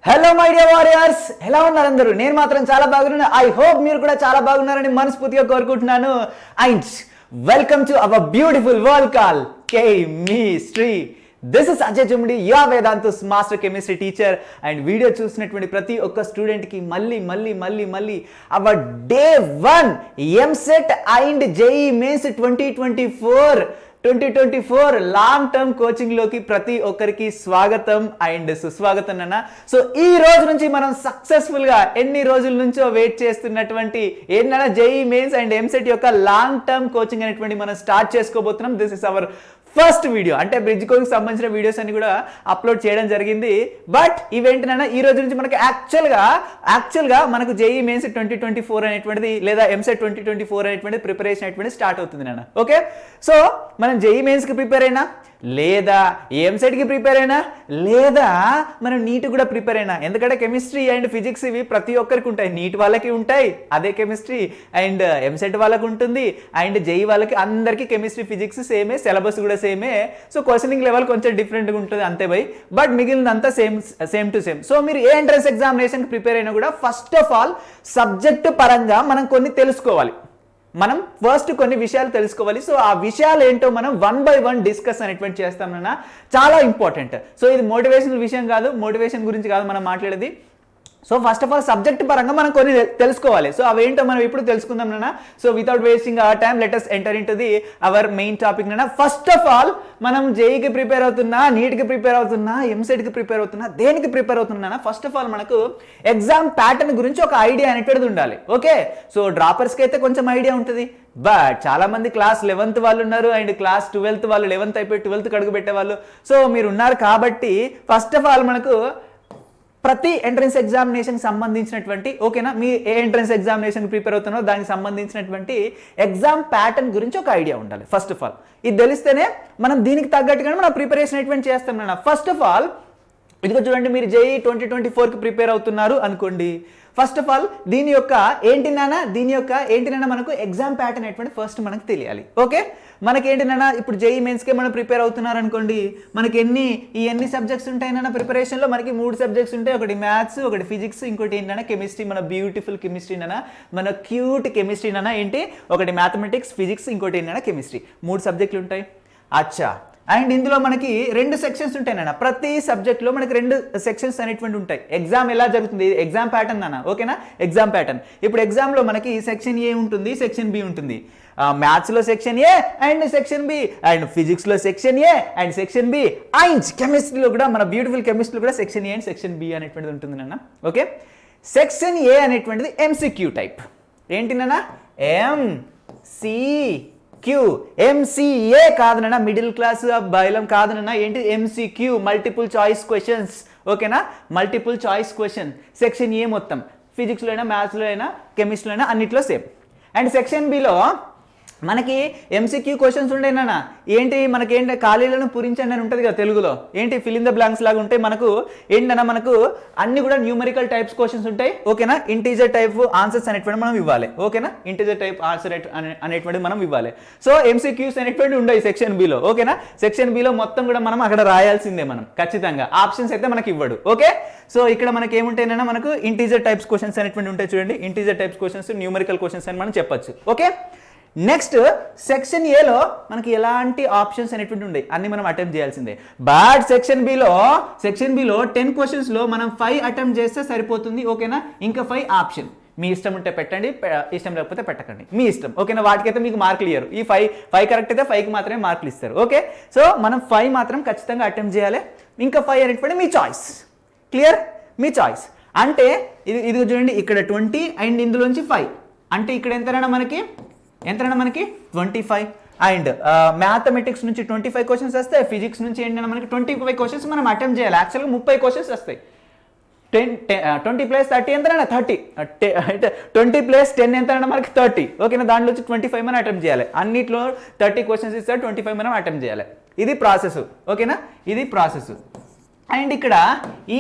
Hello my dear warriors, ఎలా ఉన్నారు అందరూ? నేను మాత్రం చాలా బాగున్నాను. ఐ హోప్ మీరు కూడా చాలా బాగున్నారని మనస్ఫూర్తిగా కోరుకుంటున్నాను. And welcome to our beautiful world call chemistry. This is Ajay Jumdi, your Vedantu's master chemistry teacher. And video చూసినటువంటి ప్రతి ఒక్క స్టూడెంట్కి మళ్ళీ our day 1 EAMCET and JEE Mains 2024 long term coaching లోకి ప్రతి ఒక్కరికి స్వాగతం అండ్ సుస్వాగతం అన్న. సో ఈ రోజు నుంచి మనం సక్సెస్ఫుల్ గా ఎన్ని రోజుల నుంచో వెయిట్ చేస్తున్నటువంటి ఏంటన్నా జేఈ మెయిన్స్ అండ్ ఎంసెట్ యొక్క లాంగ్ టర్మ్ కోచింగ్ అనేటువంటి మనం స్టార్ట్ చేసుకోబోతున్నాం. This is our first video. అంటే బ్రిడ్జ్ కోర్స్కి సంబంధించిన వీడియోస్ అన్ని కూడా అప్లోడ్ చేయడం జరిగింది. బట్ ఈవెంట్నైనా ఈ రోజు నుంచి మనకి యాక్చువల్గా మనకు జేఈ మెయిన్స్ 2024 అనేటువంటిది లేదా ఎంసెట్ 2024 అనేటువంటిది ప్రిపరేషన్ అనేటువంటి స్టార్ట్ అవుతుంది నాన్న. ఓకే, సో మనం జేఈ మెయిన్స్కి ప్రిపేర్ అయినా లేదా ఎంసెట్కి ప్రిపేర్ అయినా లేదా మనం నీట్ కూడా ప్రిపేర్ అయినా, ఎందుకంటే కెమిస్ట్రీ అండ్ ఫిజిక్స్ ఇవి ప్రతి ఒక్కరికి ఉంటాయి. నీట్ వాళ్ళకి ఉంటాయి అదే కెమిస్ట్రీ, అండ్ ఎంసెట్ వాళ్ళకి ఉంటుంది, అండ్ జేఈ వాళ్ళకి అందరికీ కెమిస్ట్రీ ఫిజిక్స్ సేమే, సిలబస్ కూడా సేమే. సో క్వశ్చనింగ్ లెవెల్ కొంచెం డిఫరెంట్గా ఉంటుంది అంతే బై, బట్ మిగిలినంతా సేమ్ టు సేమ్. సో మీరు ఏ ఎంట్రన్స్ ఎగ్జామినేషన్కి ప్రిపేర్ అయినా కూడా ఫస్ట్ ఆఫ్ ఆల్ సబ్జెక్ట్ పరంగా మనం కొన్ని తెలుసుకోవాలి. మనం ఫస్ట్ కొన్ని విషయాలు తెలుసుకోవాలి. సో ఆ విషయాలు ఏంటో మనం 1 by 1 డిస్కస్ అనేటువంటి చేస్తామన్నా, చాలా ఇంపార్టెంట్. సో ఇది మోటివేషనల్ విషయం కాదు, మోటివేషన్ గురించి కాదు మనం మాట్లాడేది. So first of all subject పరంగా మనం కొన్ని తెలుసుకోవాలి. సో అవేంటో మనం ఇప్పుడు తెలుసుకుందాం నాన్న. So without wasting hour time let us enter into the our main topic నాన్న. ఫస్ట్ ఆఫ్ ఆల్ మనం జేఈకి ప్రిపేర్ అవుతున్నా, నీట్కి ప్రిపేర్ అవుతున్నా, ఎంసెట్కి ప్రిపేర్ అవుతున్నా, దేనికి ప్రిపేర్ అవుతున్నా, ఫస్ట్ ఆఫ్ ఆల్ మనకు ఎగ్జామ్ ప్యాటర్న్ గురించి ఒక ఐడియా అనేటువంటిది ఉండాలి. ఓకే, సో డ్రాపర్స్కి అయితే కొంచెం ఐడియా ఉంటుంది, బట్ చాలా మంది క్లాస్ 11th వాళ్ళు ఉన్నారు అండ్ క్లాస్ 12th వాళ్ళు 11th అయిపోయి 12th అడుగు పెట్టేవాళ్ళు. సో మీరు ఉన్నారు కాబట్టి ఫస్ట్ ఆఫ్ ఆల్ మనకు ప్రతి ఎంట్రన్స్ ఎగ్జామినేషన్ సంబంధించినటువంటి, ఓకేనా, మీ ఏ ఎంట్రన్స్ ఎగ్జామినేషన్ ప్రిపేర్ అవుతున్నారో దానికి సంబంధించినటువంటి ఎగ్జామ్ ప్యాటర్న్ గురించి ఒక ఐడియా ఉండాలి. ఫస్ట్ ఆఫ్ ఆల్ ఇది తెలిస్తేనే మనం దీనికి తగ్గట్టుగానే మనం ప్రిపరేషన్ అనేటువంటి చేస్తాం నాన్న. ఫస్ట్ ఆఫ్ ఆల్ ఇదిగో చూడండి, మీరు జేఈ 2024కి ప్రిపేర్ అవుతున్నారు అనుకోండి. ఫస్ట్ ఆఫ్ ఆల్ దీని యొక్క ఏంటి నాన్న మనకు ఎగ్జామ్ ప్యాటర్న్ అనేటువంటి ఫస్ట్ మనకు తెలియాలి. ఓకే, మనకేంటి నాన్న ఇప్పుడు జేఈ మెయిన్స్కే మనం ప్రిపేర్ అవుతున్నారు అనుకోండి, మనకి ఎన్ని సబ్జెక్ట్స్ ఉంటాయి నాన్న ప్రిపరేషన్లో? మనకి 3 సబ్జెక్ట్స్ ఉంటాయి. ఒకటి మ్యాథ్స్, ఒకటి ఫిజిక్స్, ఇంకోటి ఏంటన్నా కెమిస్ట్రీ, మన బ్యూటిఫుల్ కెమిస్ట్రీ నాన్న, మన క్యూట్ కెమిస్ట్రీ నాన్న. ఏంటి, ఒకటి మ్యాథమెటిక్స్, ఫిజిక్స్, ఇంకోటి ఏంటన్నా కెమిస్ట్రీ. 3 సబ్జెక్టులు ఉంటాయి. అచ్చా, అండ్ ఇందులో మనకి 2 సెక్షన్స్ ఉంటాయి నాన్న. ప్రతి సబ్జెక్ట్లో మనకి 2 సెక్షన్స్ అనేటువంటి ఉంటాయి. ఎగ్జామ్ ఎలా జరుగుతుంది, ఎగ్జామ్ ప్యాటర్న్ నాన్న. ఓకేనా, ఎగ్జామ్ ప్యాటర్న్. ఇప్పుడు ఎగ్జామ్లో మనకి సెక్షన్ ఏ ఉంటుంది, సెక్షన్ బి ఉంటుంది. మ్యాథ్స్లో section A and section B, and ఫిజిక్స్లో section A and section B, and కెమిస్ట్రీలో కూడా, మన బ్యూటిఫుల్ కెమిస్ట్రీలో కూడా section A and section B అనేటువంటిది ఉంటుంది నాన్న. ఓకే, సెక్షన్ ఏ అనేటువంటిది ఎంసీక్యూ టైప్. ఏంటి నాన్న, ఎంసీఏ కాదనన్నా, మిడిల్ క్లాస్ బైలం కాదనన్నా, ఏంటి ఎంసీక్యూ, మల్టిపుల్ చాయిస్ క్వశ్చన్స్. ఓకేనా, మల్టిపుల్ చాయిస్ క్వశ్చన్. సెక్షన్ ఏ మొత్తం ఫిజిక్స్లో అయినా, మ్యాథ్స్లో అయినా, కెమిస్ట్రీలో అయినా అన్నిట్లో సేమ్. అండ్ సెక్షన్ బిలో మనకి ఎంసీక్యూ క్వశ్చన్స్ ఉండేనా, ఏంటి మనకేంటి ఖాళీలను పూరించండి అని ఉంటుంది కదా తెలుగులో, ఏంటి ఫిల్ ఇన్ ద బ్లాంక్స్ లాగా ఉంటాయి. మనకు ఏంటన్నా మనకు అన్ని కూడా న్యూమరికల్ టైప్స్ క్వశ్చన్స్ ఉంటాయి. ఓకేనా, ఇంటీజర్ టైప్ ఆన్సర్స్ అనేటువంటి మనం ఇవ్వాలి. ఓకేనా, ఇంటీజర్ టైప్ ఆన్సర్ అనేటువంటి మనం ఇవ్వాలి. సో ఎంసీక్యూస్ అనేటువంటి ఉండవు సెక్షన్ బిలో. ఓకేనా, సెక్షన్ బిలో మొత్తం కూడా మనం అక్కడ రాయాల్సిందే మనం ఖచ్చితంగా. ఆప్షన్స్ అయితే మనకి ఇవ్వడు. ఓకే, సో ఇక్కడ మనకి ఏముంటాయినా, మనకు ఇంటీజర్ టైప్స్ క్వశ్చన్స్ అనేటువంటి ఉంటాయి. చూడండి, integer types questions, numerical questions అని మనం చెప్పొచ్చు. ఓకే, నెక్స్ట్ సెక్షన్ ఏలో మనకి ఎలాంటి ఆప్షన్స్ అనేటువంటి ఉంటాయి, అన్ని మనం అటెంప్ట్ చేయాల్సిందే. బట్ సెక్షన్ బిలో 10 క్వశ్చన్స్లో మనం 5 అటెంప్ట్ చేస్తే సరిపోతుంది. ఓకేనా, ఇంకా 5 ఆప్షన్. మీ ఇష్టం ఉంటే పెట్టండి, ఇష్టం లేకపోతే పెట్టకండి, మీ ఇష్టం. ఓకేనా, వాటికైతే మీకు మార్కులు ఇయ్యరు. ఈ 5 కరెక్ట్ అయితే 5కి మాత్రమే మార్కులు ఇస్తారు. ఓకే, సో మనం 5 మాత్రం ఖచ్చితంగా అటెంప్ట్ చేయాలి. ఇంకా 5 అనేటువంటి మీ చాయిస్. క్లియర్, మీ చాయిస్. అంటే ఇది చూడండి, ఇక్కడ 20 అండ్ ఇందులోంచి 5 అంటే ఇక్కడ ఎంతైనా మనకి 25. అండ్ మ్యాథమెటిక్స్ నుంచి 25 క్వశ్చన్స్ వస్తాయి. ఫిజిక్స్ నుంచి ఏంటంటే మనకి 25 క్వశ్చన్స్ మనం అటెంప్ట్ చేయాలి. యాక్చువల్గా 30 క్వశ్చన్స్ వస్తాయి. 20 + 30 ఎంతైనా 30, 20 + 10 ఎంతైనా మనకి 30. ఓకేనా, దాంట్లో వచ్చి 25 మనం అటెంప్ట్ చేయాలి. అన్నిట్లో 30 క్వశ్చన్స్ ఇస్తారు, 25 మనం అటెంప్ట్ చేయాలి. ఇది ప్రాసెస్. ఓకేనా, ఇది ప్రాసెస్. అండ్ ఇక్కడ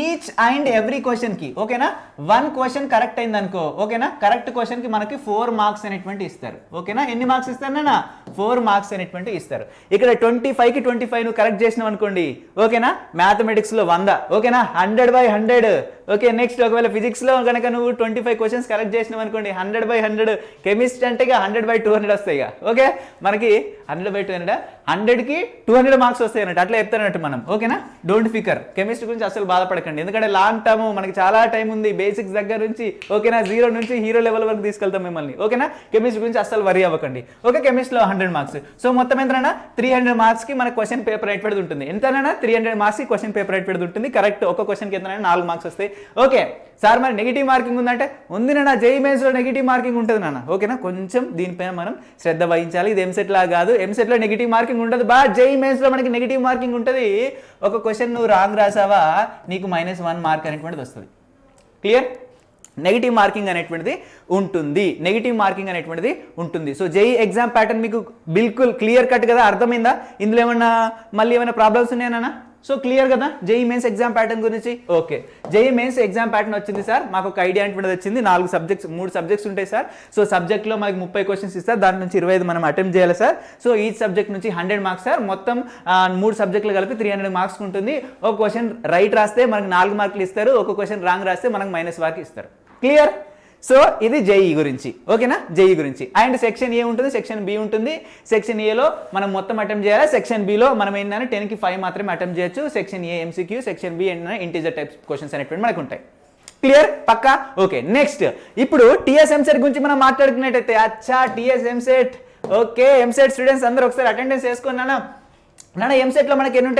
ఈచ్ అండ్ ఎవ్రీ క్వశ్చన్కి ఓకేనా 1 క్వశ్చన్ కరెక్ట్ అయింది అనుకో ఓకేనా, కరెక్ట్ క్వశ్చన్కి మనకి 4 మార్క్స్ అనేటువంటి ఇస్తారు ఓకేనా. ఎన్ని మార్క్స్ ఇస్తారన్నా 4 మార్క్స్ అనేటువంటి ఇస్తారు. ఇక్కడ 25కి 25 నువ్వు కరెక్ట్ చేసినావు అనుకోండి ఓకేనా, మ్యాథమెటిక్స్లో 100 ఓకేనా, 100/100 ఓకే. నెక్స్ట్ ఒకవేళ ఫిజిక్స్లో కనుక నువ్వు 25 క్వశ్చన్స్ కరెక్ట్ చేసినావు అనుకోండి 100/100. కెమిస్ట్రీ అంటే ఇక 100/200 వస్తాయి ఇక ఓకే, మనకి 100/200 100కి 200 మార్క్స్ వస్తాయి అన్నట్టు అట్లా చెప్తానట్టు మనం ఓకేనా. డోంట్ ఫికర్, కెమిస్ట్రీ గురించి అసలు బాధపడకండి, ఎందుకంటే లాంగ్ టర్మ్ మనకి చాలా టైం ఉంది, బేసిక్స్ దగ్గర నుంచి ఓకేనా 0 నుంచి హీరో లెవెల్ వరకు తీసుకెళ్తాం మిమ్మల్ని ఓకేనా. కెమిస్ట్రీ గురించి అసలు వరి అవ్వకండి ఓకే. కెమిస్ట్రీలో 100 మార్క్స్, సో మొత్తం ఎంతనా 300 మార్క్స్కి మన క్వశ్చన్ పేపర్ రైట్ పెడుతు ఉంటుంది. ఎంతనా 300 మార్క్స్కి క్వశ్చన్ పేపర్ రైట్ పెడుతు ఉంటుంది. కరెక్ట్ ఒక క్వశ్చన్కి ఎంతనా 4 మార్క్స్ వస్తాయి ఓకే. సార్ మరి నెగిటివ్ మార్కింగ్ ఉందంటే ఉంది నాన్న, జేఈ మెయిన్స్లో నెగిటివ్ మార్కింగ్ ఉంటుంది నాన్న ఓకేనా. కొంచెం దీనిపైన మనం శ్రద్ధ వహించాలి. ఇది ఎంసెట్ లా కాదు, ఎంసెట్లో నెగిటివ్ మార్కింగ్ ఉంటుంది బా, జేఈ మెయిన్స్లో మనకి నెగిటివ్ మార్కింగ్ ఉంటుంది. ఒక క్వశ్చన్ నువ్వు రాంగ్ రాసావా నీకు -1 మార్క్ అనేటువంటిది వస్తుంది. క్లియర్, నెగిటివ్ మార్కింగ్ అనేటువంటిది ఉంటుంది, నెగిటివ్ మార్కింగ్ అనేటువంటిది ఉంటుంది. సో జేఈ ఎగ్జామ్ ప్యాటర్న్ మీకు బిల్కుల్ క్లియర్ కట్ కదా, అర్థమైందా? ఇందులో ఏమన్నా మళ్ళీ ఏమైనా ప్రాబ్లమ్స్ ఉన్నాయన్నా? సో క్లియర్ కదా జేఈ మెయిన్స్ ఎగ్జామ్ ప్యాటర్న్ గురించి. Okay, JEE mains exam pattern వచ్చింది సార్, మాకు ఒక ఐడియా అనేటువంటిది వచ్చింది. 3 సబ్జెక్ట్స్ ఉంటాయి సార్. సో సబ్జెక్ట్లో మనకి 30 క్వశ్చన్స్ ఇస్తారు, దాని నుంచి 25 మనం అటెంప్ట్ చేయాలి సార్. సో ఈచ్ సబ్జెక్ట్ నుంచి 100 మార్క్స్ సార్. మొత్తం 3 సబ్జెక్టులు కలిపి 300 మార్క్స్ ఉంటుంది. ఒక క్వశ్చన్ రైట్ రాస్తే మనకి 4 మార్కులు ఇస్తారు, ఒక క్వశ్చన్ రాంగ్ రాస్తే మనకు -1 ఇస్తారు. క్లియర్, సో ఇది జేఈ గురించి ఓకేనా, జేఈ గురించి. అండ్ సెక్షన్ ఏ ఉంటుంది, సెక్షన్ బి ఉంటుంది. సెక్షన్ ఏలో మనం మొత్తం అటెంప్ట్ చేయాలి, సెక్షన్ బిలో మనం ఏంటంటే 10కి 5 మాత్రమే అటెంప్ట్ చేయొచ్చు. Section A MCQ, section B ఏంటంటే ఇంటీజర్ టైప్స్ క్వశ్చన్స్ అనేటువంటి మనకు ఉంటాయి. క్లియర్, పక్కా ఓకే. నెక్స్ట్ ఇప్పుడు టీఎస్ ఎంసెట్ గురించి మనం మాట్లాడుకున్నట్టయితే, అచ్చా TS EAMCET okay. EAMCET students అందరూ ఒకసారి అటెండెన్స్ వేసుకున్నానా నాన్న. ఎంసెట్లో మనకి ఎన్ని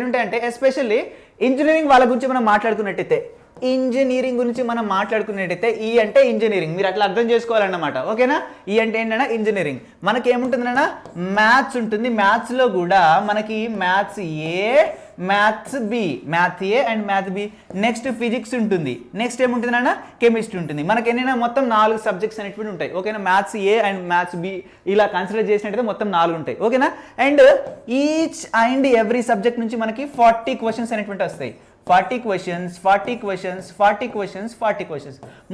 ఉంటాయంటే ఎస్పెషల్లీ ఇంజనీరింగ్ వాళ్ళ గురించి మనం మాట్లాడుకున్నట్టయితే, ఇంజనీరింగ్ గురించి మనం మాట్లాడుకునేటైతే ఈ అంటే ఇంజనీరింగ్ మీరు అట్లా అర్థం చేసుకోవాలన్నమాట ఓకేనా. ఈ అంటే ఏంటన్నా ఇంజనీరింగ్. మనకి ఏముంటుందన్నా మ్యాథ్స్ ఉంటుంది. మ్యాథ్స్లో కూడా మనకి maths A, maths B, math A and math B. Next physics ఉంటుంది. నెక్స్ట్ ఏముంటుందన్నా కెమిస్ట్రీ ఉంటుంది. మనకి ఎన్నైనా మొత్తం 4 సబ్జెక్ట్స్ అనేటువంటి ఉంటాయి ఓకేనా. Maths A and maths B ఇలా కన్సిడర్ చేసినట్టయితే మొత్తం 4 ఉంటాయి ఓకేనా. And each and every subject నుంచి మనకి 40 క్వశ్చన్స్ అనేటువంటి వస్తాయి. 40 క్వశ్చన్స్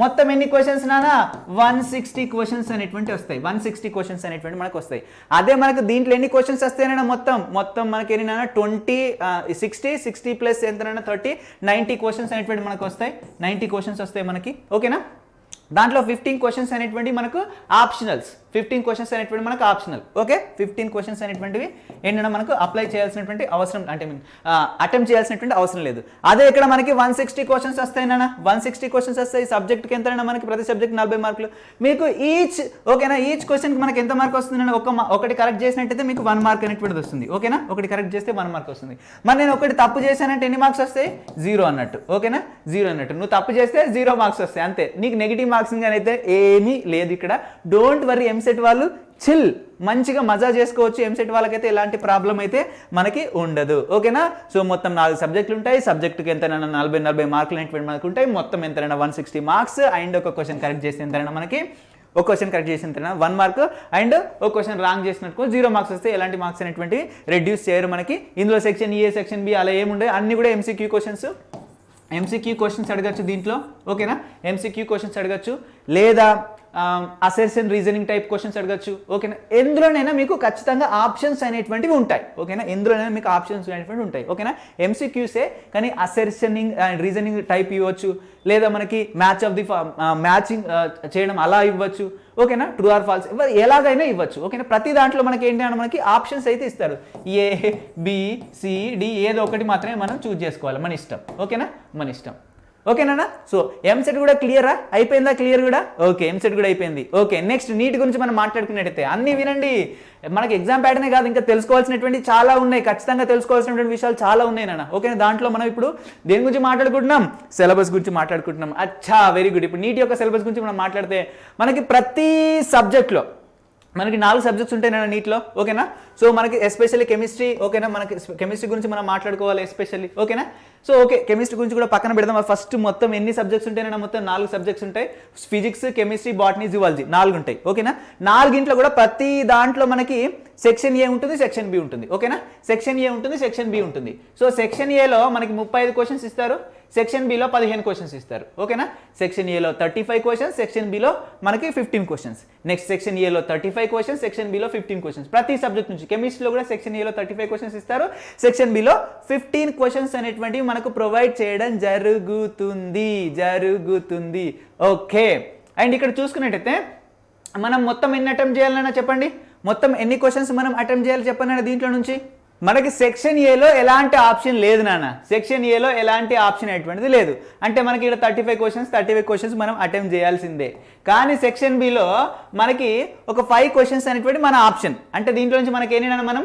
మొత్తం ఎన్ని క్వశ్చన్స్ నానా 160 క్వశ్చన్స్ అనేటువంటి వస్తాయి. 160 క్వశ్చన్స్ అనేటువంటి మనకు వస్తాయి. అదే మనకు దీంట్లో ఎన్ని క్వశ్చన్స్ వస్తాయన్నా మొత్తం మనకి ఎన్ని 20 60 ప్లస్ ఎంతనైనా 30 90 క్వశ్చన్స్ అనేటువంటి మనకు వస్తాయి. 90 క్వశ్చన్స్ వస్తాయి మనకి ఓకేనా. దాంట్లో 15 క్వశ్చన్స్ అనేటువంటి మనకు ఆప్షనల్స్. 15 క్వశ్చన్స్ అనేటువంటి మనకు ఆప్షనల్ ఓకే. 15 క్వశ్చన్స్ అనేటువంటివి ఏంటంటే మనకు అప్లై చేయాల్సినటువంటి అవసరం అంటే అటెంప్ట్ చేయాల్సినటువంటి అవసరం లేదు. అదే ఇక్కడ మనకి 160 క్వశ్చన్స్ వస్తాయినా, 160 క్వశ్చన్స్ వస్తాయి. సబ్జెక్ట్కి ఎంతైనా మనకి ప్రతి సబ్జెక్ట్ 40 మార్కులు మీకు ఈచ్ ఓకేనా. ఈచ్ క్వశ్చన్కి మనకి ఎంత మార్క్ వస్తుందని ఒకటి కరెక్ట్ చేసినట్టయితే మీకు 1 మార్క్ అనేటువంటిది వస్తుంది ఓకేనా. ఒకటి కరెక్ట్ చేస్తే 1 మార్క్ వస్తుంది. మరి నేను ఒకటి తప్పు చేశానంటే ఎన్ని మార్క్స్ వస్తాయి? 0 అన్నట్టు ఓకేనా, 0 అన్నట్టు. నువ్వు తప్పు చేస్తే 0 మార్క్స్ వస్తాయి అంతే. నీకు నెగిటివ్ మార్క్సింగ్ అయితే ఏమీ లేదు ఇక్కడ. డోంట్ వరీ, ఎంసెట్ వాళ్ళు చిల్ మంచిగా మజా చేసుకోవచ్చు. ఎంసెట్ వాళ్ళకైతే ఎలాంటి ప్రాబ్లం అయితే మనకి ఉండదు ఓకేనా. సో మొత్తం 4 సబ్జెక్టులు ఉంటాయి. సబ్జెక్టుకి ఎంతైనా 40 మార్కులు అనేటువంటి మనకు ఉంటాయి. మొత్తం ఎంతైనా 160 మార్క్స్. అండ్ ఒక క్వశ్చన్ కరెక్ట్ చేస్తే ఎంతైనా మనకి ఒక క్వశ్చన్ కరెక్ట్ చేసిన తర్వాత 1 మార్క్ అండ్ ఒక క్వశ్చన్ రాంగ్ చేసినట్టు 0 మార్క్స్ వస్తే ఎలాంటి మార్క్స్ అనేటువంటి రెడ్యూస్ చేయరు మనకి. ఇందులో సెక్షన్ ఏ, సెక్షన్ బి అలా ఏముండే అన్ని కూడా ఎంసీక్యూ క్వశ్చన్స్ అడగచ్చు దీంట్లో ఓకేనా. ఎంసీక్యూ క్వశ్చన్స్ అడగచ్చు లేదా అసెర్షన్ రీజనింగ్ టైప్ క్వశ్చన్స్ అడగచ్చు ఓకేనా. ఎందులోనైనా మీకు ఖచ్చితంగా ఆప్షన్స్ అనేటువంటివి ఉంటాయి ఓకేనా. ఎందులోనైనా మీకు ఆప్షన్స్ అనేటువంటివి ఉంటాయి ఓకేనా. ఎంసీక్యూసే కానీ అసెర్షనింగ్ అండ్ రీజనింగ్ టైప్ ఇవ్వచ్చు, లేదా మనకి మ్యాచింగ్ చేయడం అలా ఇవ్వచ్చు ఓకేనా. ట్రూ ఆర్ ఫాల్స్ ఎలాగైనా ఇవ్వచ్చు ఓకేనా. ప్రతి దాంట్లో మనకి ఏంటి అంటే మనకి ఆప్షన్స్ అయితే ఇస్తారు. ఏ, బి, సి, డి ఏదో ఒకటి మాత్రమే మనం చూస్ చేసుకోవాలి, మన ఇష్టం ఓకేనా, మన ఇష్టం ఓకేనా. సో ఎంసెట్ కూడా క్లియరా అయిపోయిందా? క్లియర్ కూడా ఓకే, ఎంసెట్ కూడా అయిపోయింది ఓకే. నెక్స్ట్ నీట్ గురించి మనం మాట్లాడుకున్నట్టయితే అన్ని వినండి. మనకి ఎగ్జామ్ ప్యాటర్నే కాదు, ఇంకా తెలుసుకోవాల్సినటువంటి చాలా ఉన్నాయి. ఖచ్చితంగా తెలుసుకోవాల్సినటువంటి విషయాలు చాలా ఉన్నాయి నాన్న ఓకేనా. దాంట్లో మనం ఇప్పుడు దేని గురించి మాట్లాడుకుంటున్నాం? సిలబస్ గురించి మాట్లాడుకుంటున్నాం. అచ్చా, వెరీ గుడ్. ఇప్పుడు నీట్ యొక్క సిలబస్ గురించి మనం మాట్లాడితే మనకి ప్రతి సబ్జెక్ట్లో మనకి 4 సబ్జెక్ట్స్ ఉంటాయి నేను నీట్లో, ఓకేనా. సో మనకి ఎస్పెషల్లీ కెమిస్ట్రీ, ఓకేనా. మనకి కెమిస్ట్రీ గురించి మనం మాట్లాడుకోవాలి ఎస్పెషల్లీ, ఓకేనా. సో ఓకే, కెమిస్ట్రీ గురించి కూడా పక్కన పెడదాం. ఫస్ట్ మొత్తం ఎన్ని సబ్జెక్ట్స్ ఉంటాయి? మొత్తం 4 సబ్జెక్ట్స్ ఉంటాయి. ఫిజిక్స్, కెమిస్ట్రీ, బాటనీ, జువాలజీ 4 ఉంటాయి, ఓకేనా. 4 కూడా ప్రతి దాంట్లో మనకి సెక్షన్ ఏ ఉంటుంది, సెక్షన్ బి ఉంటుంది, ఓకేనా. సెక్షన్ ఏ ఉంటుంది, సెక్షన్ బి ఉంటుంది. సో సెక్షన్ ఏలో మనకి 35 క్వశ్చన్స్ ఇస్తారు, సెక్షన్ బిలో 15 క్వశ్చన్స్ ఇస్తారు, ఓకేనా. సెక్షన్ ఏలో 35 క్వశ్చన్స్, సెక్షన్ బిలో మనకి 15 క్వశ్చన్స్. నెక్స్ట్ సెక్షన్ ఏలో 35 క్వశ్చన్స్, సెక్షన్ బిలో 15 క్వశ్చన్స్. ప్రతి సబ్జెక్ట్ నుంచి కెమిస్ట్రీలో కూడా సెక్షన్ ఏలో 35 క్వశ్చన్స్ ఇస్తారు, సెక్షన్ బిలో 15 క్వశ్చన్స్ అనేటువంటివి మనకు ప్రొవైడ్ చేయడం జరుగుతుంది. ఓకే, అండ్ ఇక్కడ చూసుకున్నట్టయితే మనం మొత్తం ఎన్ని అటెంప్ట్ చేయాలన్నా చెప్పండి, మొత్తం ఎన్ని క్వశ్చన్స్ మనం అటెంప్ట్ చేయాలి చెప్పండి దీంట్లో నుంచి. మనకి సెక్షన్ ఏలో ఎలాంటి ఆప్షన్ లేదు నాన్న, సెక్షన్ ఏలో ఎలాంటి ఆప్షన్ అటువంటిది లేదు. అంటే మనకి ఇక్కడ 35 క్వశ్చన్స్ మనం అటెంప్ట్ చేయాల్సిందే. కానీ సెక్షన్ బిలో మనకి ఒక 5 క్వశ్చన్స్ అనేటువంటి మన ఆప్షన్. అంటే దీంట్లో నుంచి మనకి మనం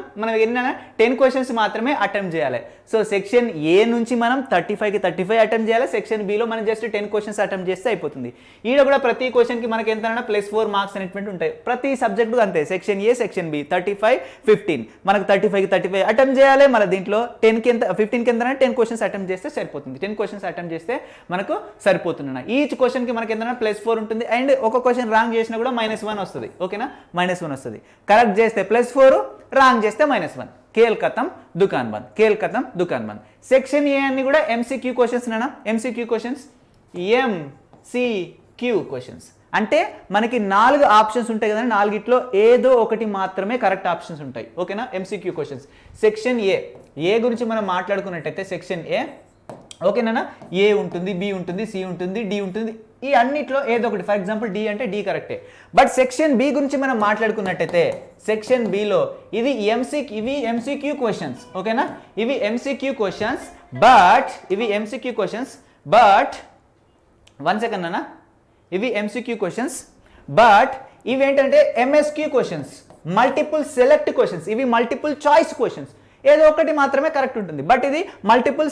10 క్వశ్చన్స్ మాత్రమే అటెంప్ట్ చేయాలి. సో సెక్షన్ ఏ నుంచి మనం 35 అటెంప్ట్ చేయాలి, సెక్షన్ బిలో మనం జస్ట్ 10 క్వశ్చన్స్ అటెంప్ట్ చేస్తే అయిపోతుంది. ఈడ కూడా ప్రతి క్వశ్చన్కి మనకి ఎంత +4 మార్క్స్ అనేటువంటి ఉంటాయి. ప్రతి సబ్జెక్టు అంతే, సెక్షన్ ఏ, సెక్షన్ బి 35, 15 మనకు 35 అటెంప్ట్ చేయాలి. మన దీంట్లో 10కి ఎంత, 15కి ఎంత 10 క్వశ్చన్స్ అటెంప్ట్ చేస్తే సరిపోతుంది. 10 క్వశ్చన్స్ అటెంప్ట్ చేస్తే మనకు సరిపోతుంది. ఈచ్ క్వశ్చన్కి మనకి ఎంత +4 ఉంటుంది. అండ్ ఒక క్వశ్చన్ రాంగ్ చేసినా కూడా -1 వస్తుంది, ఓకేనా. -1 వస్తుంది. కరెక్ట్ చేస్తే +4, రాంగ్ చేస్తే -1. కేల్ కథం దుకాన్ బంద్. సెక్షన్ ఏ అన్ని కూడా ఎంసీక్యూ క్వశ్చన్స్ నానా, ఎంసీక్యూ క్వశ్చన్స్, ఎంసీక్యూ క్వశ్చన్స్. అంటే మనకి 4 ఆప్షన్స్ ఉంటాయి కదా, 4ట్లో ఏదో ఒకటి మాత్రమే కరెక్ట్ ఆప్షన్స్ ఉంటాయి, ఓకేనా. MCQ questions. సెక్షన్ ఏ గురించి మనం మాట్లాడుకున్నట్టయితే సెక్షన్ ఏ, ఓకేనా. ఏ ఉంటుంది, బి ఉంటుంది, సి ఉంటుంది, డి ఉంటుంది. ఈ అన్నిట్లో ఏదో ఒకటి, ఫర్ ఎగ్జాంపుల్ డి అంటే డి కరెక్టే. బట్ సెక్షన్ బి గురించి మనం మాట్లాడుకున్నట్టయితే సెక్షన్ బిలో ఇవి ఎంసీక్యూ క్వశ్చన్స్, ఓకేనా. ఇవి ఎంసీక్యూ క్వశ్చన్స్, బట్ 1 సెకండ్ అన్న, ఇవి ఎంసీక్యూ క్వశ్చన్స్, బట్ ఇవేంటంటే MSQ questions, multiple select questions. ఇవి మల్టిపుల్ చాయిస్ క్వశ్చన్స్. ఏదో ఒకటి మాత్రమే కరెక్ట్ ఉంటుంది. బట్ ఇది మల్టిపుల్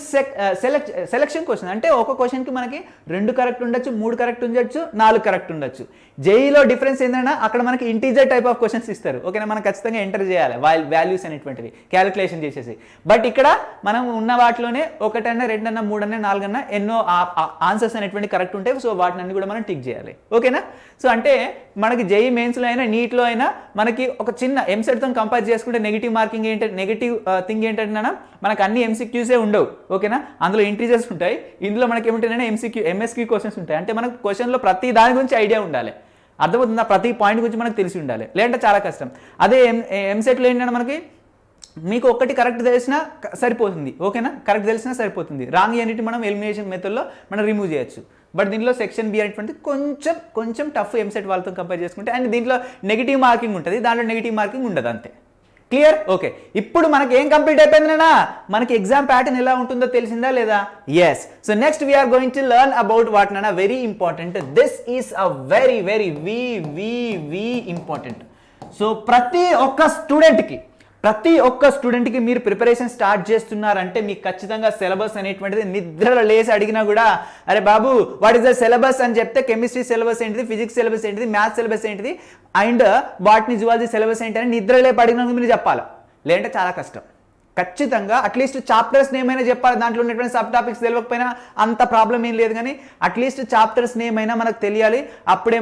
సెలెక్షన్ క్వశ్చన్. అంటే ఒక క్వశ్చన్కి మనకి 2 కరెక్ట్ ఉండొచ్చు, 3 కరెక్ట్ ఉండొచ్చు, 4 కరెక్ట్ ఉండొచ్చు. జేఈలో డిఫరెన్స్ ఏంటంటే అక్కడ మనకి ఇంటీజర్ టైప్ ఆఫ్ క్వశ్చన్స్ ఇస్తారు, ఓకేనా. మనం ఖచ్చితంగా ఎంటర్ చేయాలి వాల్యూస్ అనేటువంటివి క్యాలిక్యులేషన్ చేసేసి. బట్ ఇక్కడ మనం ఉన్న వాటిలోనే 1 అన్నా 2 అన్నా 3 అన్నా 4 అన్నా ఎన్నో ఆన్సర్స్ అనేటువంటి కరెక్ట్ ఉంటాయి. సో వాటిని అన్ని కూడా మనం టిక్ చేయాలి, ఓకేనా. సో అంటే మనకి జేఈ మెయిన్స్లో అయినా నీట్లో అయినా మనకి ఒక చిన్న ఎంసెట్తో కంపేర్ చేసుకుంటే నెగిటివ్ థింగ్ ఏంటంటే మనకు అన్ని ఎంసీక్యూసే ఉండవు, ఓకేనా. అందులో ఇంటీజర్స్ ఉంటాయి. ఇందులో మనకి ఏమిటంటే ఎంఎస్క్యూ క్వశ్చన్స్ ఉంటాయి. అంటే మనకు క్వశ్చన్లో ప్రతి దాని గురించి ఐడియా ఉండాలి, అర్థమవుతుందా. ప్రతి పాయింట్ గురించి మనకు తెలిసి ఉండాలి, లేదంటే చాలా కష్టం. అదే ఎంసెట్లో ఏంటంటే మనకి మీకు ఒక్కటి కరెక్ట్ తెలిసినా సరిపోతుంది, ఓకేనా. కరెక్ట్ తెలిసినా సరిపోతుంది. రాంగ్ అన్నిటి మనం ఎలిమినేషన్ మెథడ్లో మనం రిమూవ్ చేయొచ్చు. బట్ దీంట్లో సెక్షన్ బి అనేటువంటి కొంచెం టఫ్ ఎంసెట్ వాళ్ళతో కంపేర్ చేసుకుంటే. అండ్ దీంట్లో నెగిటివ్ మార్కింగ్ ఉంటుంది, దాంట్లో నెగిటివ్ మార్కింగ్ ఉండదు, అంతే. Clear, okay. ఇప్పుడు మనకి ఏం కంప్లీట్ అయిపోయిందన్నా, మనకి ఎగ్జామ్ ప్యాటర్న్ ఎలా ఉంటుందో తెలిసిందా లేదా? Yes. So next we're going to learn about what నానా, very important. This is a very important. So ప్రతి ఒక్క స్టూడెంట్కి మీరు ప్రిపరేషన్ స్టార్ట్ చేస్తున్నారంటే మీకు ఖచ్చితంగా సిలబస్ అనేటువంటిది నిద్రలో లేసి అడిగినా కూడా, అరే బాబు వాట్ ఈస్ ద సిలబస్ అని చెప్తే కెమిస్ట్రీ సిలబస్ ఏంటిది, ఫిజిక్స్ సిలబస్ ఏంటిది, మ్యాథ్స్ సిలబస్ ఏంటిది, అండ్ బాటనీ జువాలజీ సిలబస్ ఏంటి అని నిద్రలేపు అడిగినందుకు మీరు చెప్పాలి, లేదంటే చాలా కష్టం. ఖచ్చితంగా అట్లీస్ట్ చాప్టర్స్ నేమ్ అయినా చెప్పాలి. దాంట్లో ఉన్నటువంటి సబ్ టాపిక్స్ తెలియకపోయినా అంత ప్రాబ్లం ఏం లేదు, కానీ అట్లీస్ట్ చాప్టర్స్ నేమ్ అయినా మనకు తెలియాలి. అప్పుడే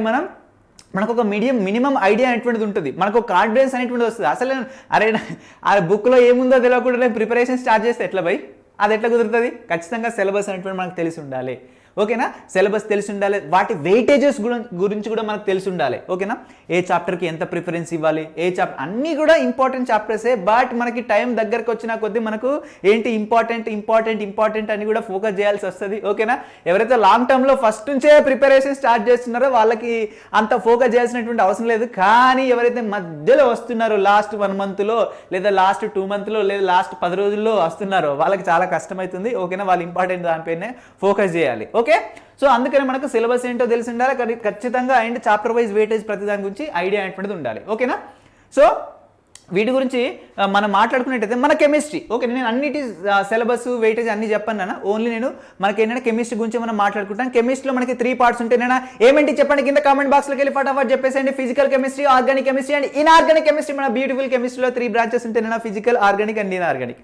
మనకు ఒక మినిమం ఐడియా అనేటువంటిది ఉంటుంది, మనకు కాన్ఫిడెన్స్ అనేటువంటిది వస్తుంది. అసలు అరే ఆ బుక్లో ఏముందో తెలియకుండా ప్రిపరేషన్ స్టార్ట్ చేస్తే ఎట్లా భయ్, అది ఎట్లా కుదురుతుంది? ఖచ్చితంగా సిలబస్ అనేటువంటి మనకు తెలిసి ఉండాలి, ఓకేనా. సిలబస్ తెలిసి ఉండాలి, వాటి వెయిటేజెస్ గురించి కూడా మనకు తెలిసి ఉండాలి, ఓకేనా. ఏ చాప్టర్కి ఎంత ప్రిఫరెన్స్ ఇవ్వాలి, ఏ చాప్టర్ అన్నీ కూడా ఇంపార్టెంట్ చాప్టర్సే. బట్ మనకి టైం దగ్గరకు వచ్చిన కొద్దీ మనకు ఏంటి ఇంపార్టెంట్ అని కూడా ఫోకస్ చేయాల్సి వస్తుంది, ఓకేనా. ఎవరైతే లాంగ్ టర్మ్లో ఫస్ట్ నుంచే ప్రిపరేషన్ స్టార్ట్ చేస్తున్నారో వాళ్ళకి అంత ఫోకస్ చేయాల్సినటువంటి అవసరం లేదు. కానీ ఎవరైతే మధ్యలో వస్తున్నారో లాస్ట్ 1 మంత్లో లేదా లాస్ట్ 2 మంత్లో లేదా లాస్ట్ 10 రోజుల్లో వస్తున్నారో వాళ్ళకి చాలా కష్టమవుతుంది, ఓకేనా. వాళ్ళు ఇంపార్టెంట్ దానిపైనే ఫోకస్ చేయాలి, ఓకే. సో అందుకని మనకు సిలబస్ ఏంటో తెలిసి ఉండాలి ఖచ్చితంగా. అండ్ చాప్టర్ వైజ్ వెయిటేజ్ ప్రతి దాని గురించి ఐడియా అనేటువంటిది ఉండాలి, ఓకేనా. సో వీటి గురించి మనం మాట్లాడుకున్నట్టయితే మన కెమిస్ట్రీ ఓకే, నేను అన్నిటి సిలబస్ వెయిటేజ్ అన్ని చెప్పాను నాన్న, ఓన్లీ నేను మనకి ఏంటంటే కెమిస్ట్రీ గురించి మనం మాట్లాడుకుంటాం. కెమిస్ట్రీలో మనకి 3 పార్ట్స్ ఉంటాయి నాన్న. ఏమేంటి చెప్పండి కింద కామెంట్ బాక్స్లోకి వెళ్ళి ఫటాఫట్ చెప్పేసేయండి. Physical chemistry, organic chemistry and inorganic chemistry. మన బ్యూటిఫుల్ కెమిస్ట్రీలో 3 బ్రాంచెస్ ఉంటాయి నాన్న, ఫిజికల్, ఆర్గానిక్ అండ్ ఇన్ఆర్గానిక్.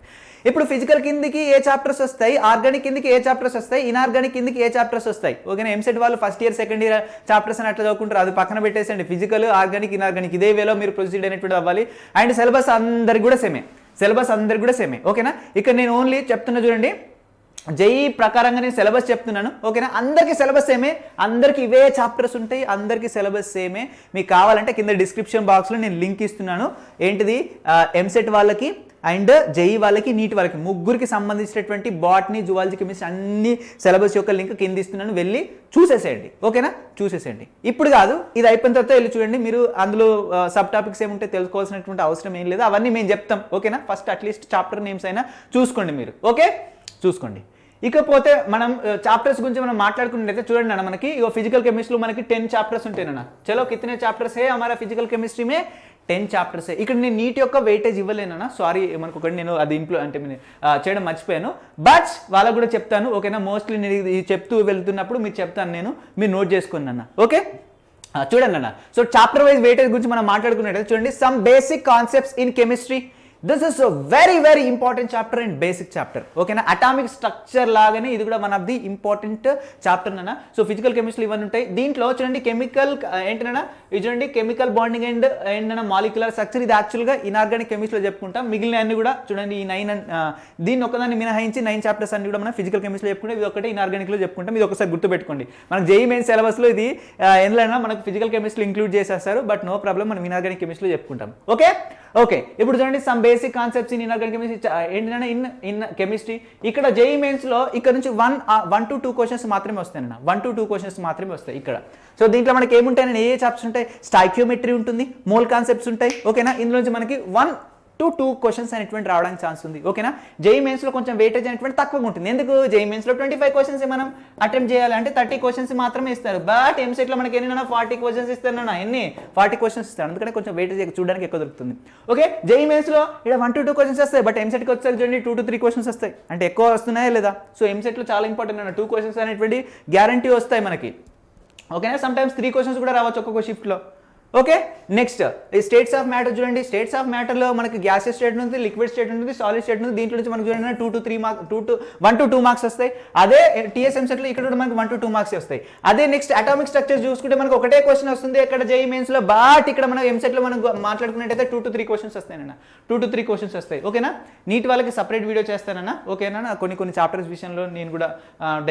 ఇప్పుడు ఫిజికల్ కిందికి ఏ చాప్టర్స్ వస్తాయి, ఆర్గానిక్ కిందికి ఏ చాప్టర్స్ వస్తాయి, ఇన్ఆర్గానిక్ కిందికి ఏ చాప్టర్స్ వస్తాయి. ఓకేనా, ఎంసెట్ వాళ్ళు first year second year chapters అని అట్లా చదువుకుంటారు, అది పక్కన పెట్టేసండి. ఫిజికల్, ఆర్గానిక్, ఇన్ఆర్గానిక్ ఇదే వేలో మీరు ప్రొసీడ్ అయినట్టు అవ్వాలి. అండ్ సిలబస్ అందరికి కూడా సేమే, ఓకేనా. ఇక్కడ నేను ఓన్లీ చెప్తున్నా చూడండి, జేఈ ప్రకారంగా నేను సిలబస్ చెప్తున్నాను, ఓకేనా. అందరికీ సిలబస్ సేమే, అందరికి ఇవే చాప్టర్స్ ఉంటాయి, అందరికీ సిలబస్ సేమే. మీకు కావాలంటే కింద డిస్క్రిప్షన్ బాక్స్లో నేను లింక్ ఇస్తున్నాను. ఏంటిది, ఎంసెట్ వాళ్ళకి అండ్ జేఈ వాళ్ళకి, నీట్ వాళ్ళకి, ముగ్గురికి సంబంధించినటువంటి బాటనీ, జువాలజీ, కెమిస్ట్రీ అన్ని సిలబస్ యొక్క లింక్ కింద ఇస్తున్నాను, వెళ్ళి చూసేసేయండి, ఓకేనా, చూసేసేయండి. ఇప్పుడు కాదు, ఇది అయిపోయిన తర్వాత వెళ్ళి చూడండి. మీరు అందులో సబ్ టాపిక్స్ ఏముంటే తెలుసుకోవాల్సినటువంటి అవసరం ఏం లేదు, అవన్నీ మేము చెప్తాం, ఓకేనా. ఫస్ట్ అట్లీస్ట్ చాప్టర్ నేమ్స్ అయినా చూసుకోండి మీరు, ఓకే, చూసుకోండి. ఇకపోతే మనం చాప్టర్స్ గురించి మనం మాట్లాడుకున్నట్టయితే చూడండి అన్న, మనకి ఫిజికల్ కెమిస్ట్రీలో మనకి 10 చాప్టర్స్ ఉంటాయి అన్న. చలో కితనే చాప్టర్స్ है हमारा ఫిజికల్ కెమిస్ట్రీ में 10 చాప్టర్స్. ఇక్కడ నేను నీట్ యొక్క వెయిటేజ్ ఇవ్వలేనన్నా, సారీ, మనకు ఒకటి నేను అది అంటే చేయడం మర్చిపోయాను, బట్ వాళ్ళకు కూడా చెప్తాను, ఓకేనా. మోస్ట్లీ నేను ఇది చెప్తూ వెళ్తున్నప్పుడు మీరు చెప్తాను, మీరు నోట్ చేసుకోండి అన్న, ఓకే. చూడండి అన్న, సో చాప్టర్ వైజ్ వెయిటేజ్ గురించి మనం మాట్లాడుకున్నట్టయితే చూడండి, some basic concepts in chemistry. This is very very important chapter and basic chapter, ఓకేనా. అటామిక్ స్ట్రక్చర్ లాగానే ఇది కూడా one of the important chapter అన్న. సో ఫిజికల్ కెమిస్ట్రీ ఇవన్నీ ఉంటాయి. దీంట్లో చూడండి కెమికల్ ఏంటన్నా, ఇది చూడండి కెమికల్ బాండింగ్ అండ్ ఏంటన్నా మాలిక్యులర్ స్ట్రక్చర్, ఇది యాక్చువల్గా ఇన్ఆర్గానిక్ కెమిస్ట్రీలో చెప్పుకుంటాం. మిగిలిన అన్ని కూడా చూడండి, ఈ 9 దీన్ని ఒకదాన్ని మినహాయించి 9 చాప్టర్స్ అన్ని కూడా మనం ఫిజికల్ కెమిస్ట్రీలో చెప్పుకుంటాం. ఇది ఒకటి ఇన్ఆర్గానిక్లో చెప్పుకుంటాం. ఇది ఒకసారి గుర్తుపెట్టుకోండి, మనకు జేఈ మెయిన్ సిలబస్లో ఇది ఎందులో మనకు ఫిజికల్ కెమిస్ట్రీ ఇంక్లూడ్ చేసేస్తారు, బట్ నో ప్రాబ్లం, మనం ఇన్ఆర్గానిక్ కెమిస్ట్రీలో చెప్పుకుంటాం, ఓకే. ఇప్పుడు చూడండి, some basic concepts in inorganic chemistry ఏంటంటే ఇన్ కెమిస్ట్రీ. ఇక్కడ జేఈ మెయిన్స్ లో ఇక్కడ నుంచి 1 to 2 క్వశ్చన్స్ మాత్రమే వస్తాయి అన్న, 1 to 2 క్వశ్చన్స్ మాత్రమే వస్తాయి ఇక్కడ. సో దీంట్లో మనకి ఏముంటాయని, ఏ చాప్టర్స్ ఉంటాయి, స్టాయికియోమెట్రీ ఉంటుంది, మోల్ కాన్సెప్ట్స్ ఉంటాయి, ఓకేనా. ఇందులో నుంచి మనకి 1 to 2 క్వశ్చన్స్ అనేటువంటి రావడానికి ఛాన్స్ ఉంది, ఓకేనా. జేఈ మెయిన్స్ లో కొంచెం వెయిటేజ్ అనేటువంటి తక్కువగా ఉంటుంది. ఎందుకు, జేఈ మెయిన్స్ లో 25 క్వశ్చన్స్ మనం అటెంప్ట్ చేయాలి, అంటే 30 క్వశ్చన్స్ మాత్రమే ఇస్తారు. బట్ ఎంసెట్ లో మనకి ఎన్ని 40 క్వశ్చన్స్ ఇస్తారు, ఎన్ని 40 క్వశ్చన్స్ ఇస్తారు, అందుకనే కొంచెం వెయిటేజ్ చూడడానికి ఎక్కువ దొరుకుతుంది, ఓకే. జేఈ మెయిన్స్ లో ఇక్కడ 1 to 2 క్వశ్చన్స్ వస్తాయి, బట్ ఎంసెట్కి వచ్చేసరికి చూడండి 2 to 3 క్వశ్చన్స్ వస్తాయి, అంటే ఎక్కువ వస్తున్నాయా లేదా. సో ఎంసెట్ లో చాలా ఇంపార్టెంట్ అన్న, 2 క్వశ్చన్స్ అనేటువంటి గ్యారంటీ వస్తాయి మనకి, ఓకేనా. సమ్ టైమ్స్ 3 క్వశ్చన్స్ కూడా రావచ్చు ఒక్కొక్క షిఫ్ట్లో, ఓకే. నెక్స్ట్ స్టేట్స్ ఆఫ్ మ్యాటర్ చూడండి, స్టేట్స్ ఆఫ్ మ్యాటర్లో మనకి గ్యాసెస్ స్టేట్ ఉంటుంది, లిక్విడ్ స్టేట్ ఉంటుంది, సాలిడ్ స్టేట్ ఉంటుంది. దీంట్లో నుంచి మనకు చూడండి 1 to 2 మార్క్స్ వస్తాయి. అదే టీఎస్ఎం సెట్లో ఇక్కడ కూడా మనకి 1 to 2 మార్క్స్ వస్తాయి. అదే నెక్స్ట్ అటామిక్ స్ట్రక్చర్ చూసుకుంటే మనకు ఒకటే క్వశ్చన్ వస్తుంది ఇక్కడ జేఈ మెయిన్స్లో, బట్ ఇక్కడ మనం ఎంసెట్లో మనం మాట్లాడుకున్నట్టయితే 2 to 3 క్వశ్చన్స్ వస్తాయన్న, 2 to 3 క్వశ్చన్స్ వస్తాయి, ఓకేనా. నీట్ వాళ్ళకి సపరేట్ వీడియో చేస్తానన్నా, ఓకేనా. కొన్ని చాప్టర్స్ విషయంలో నేను కూడా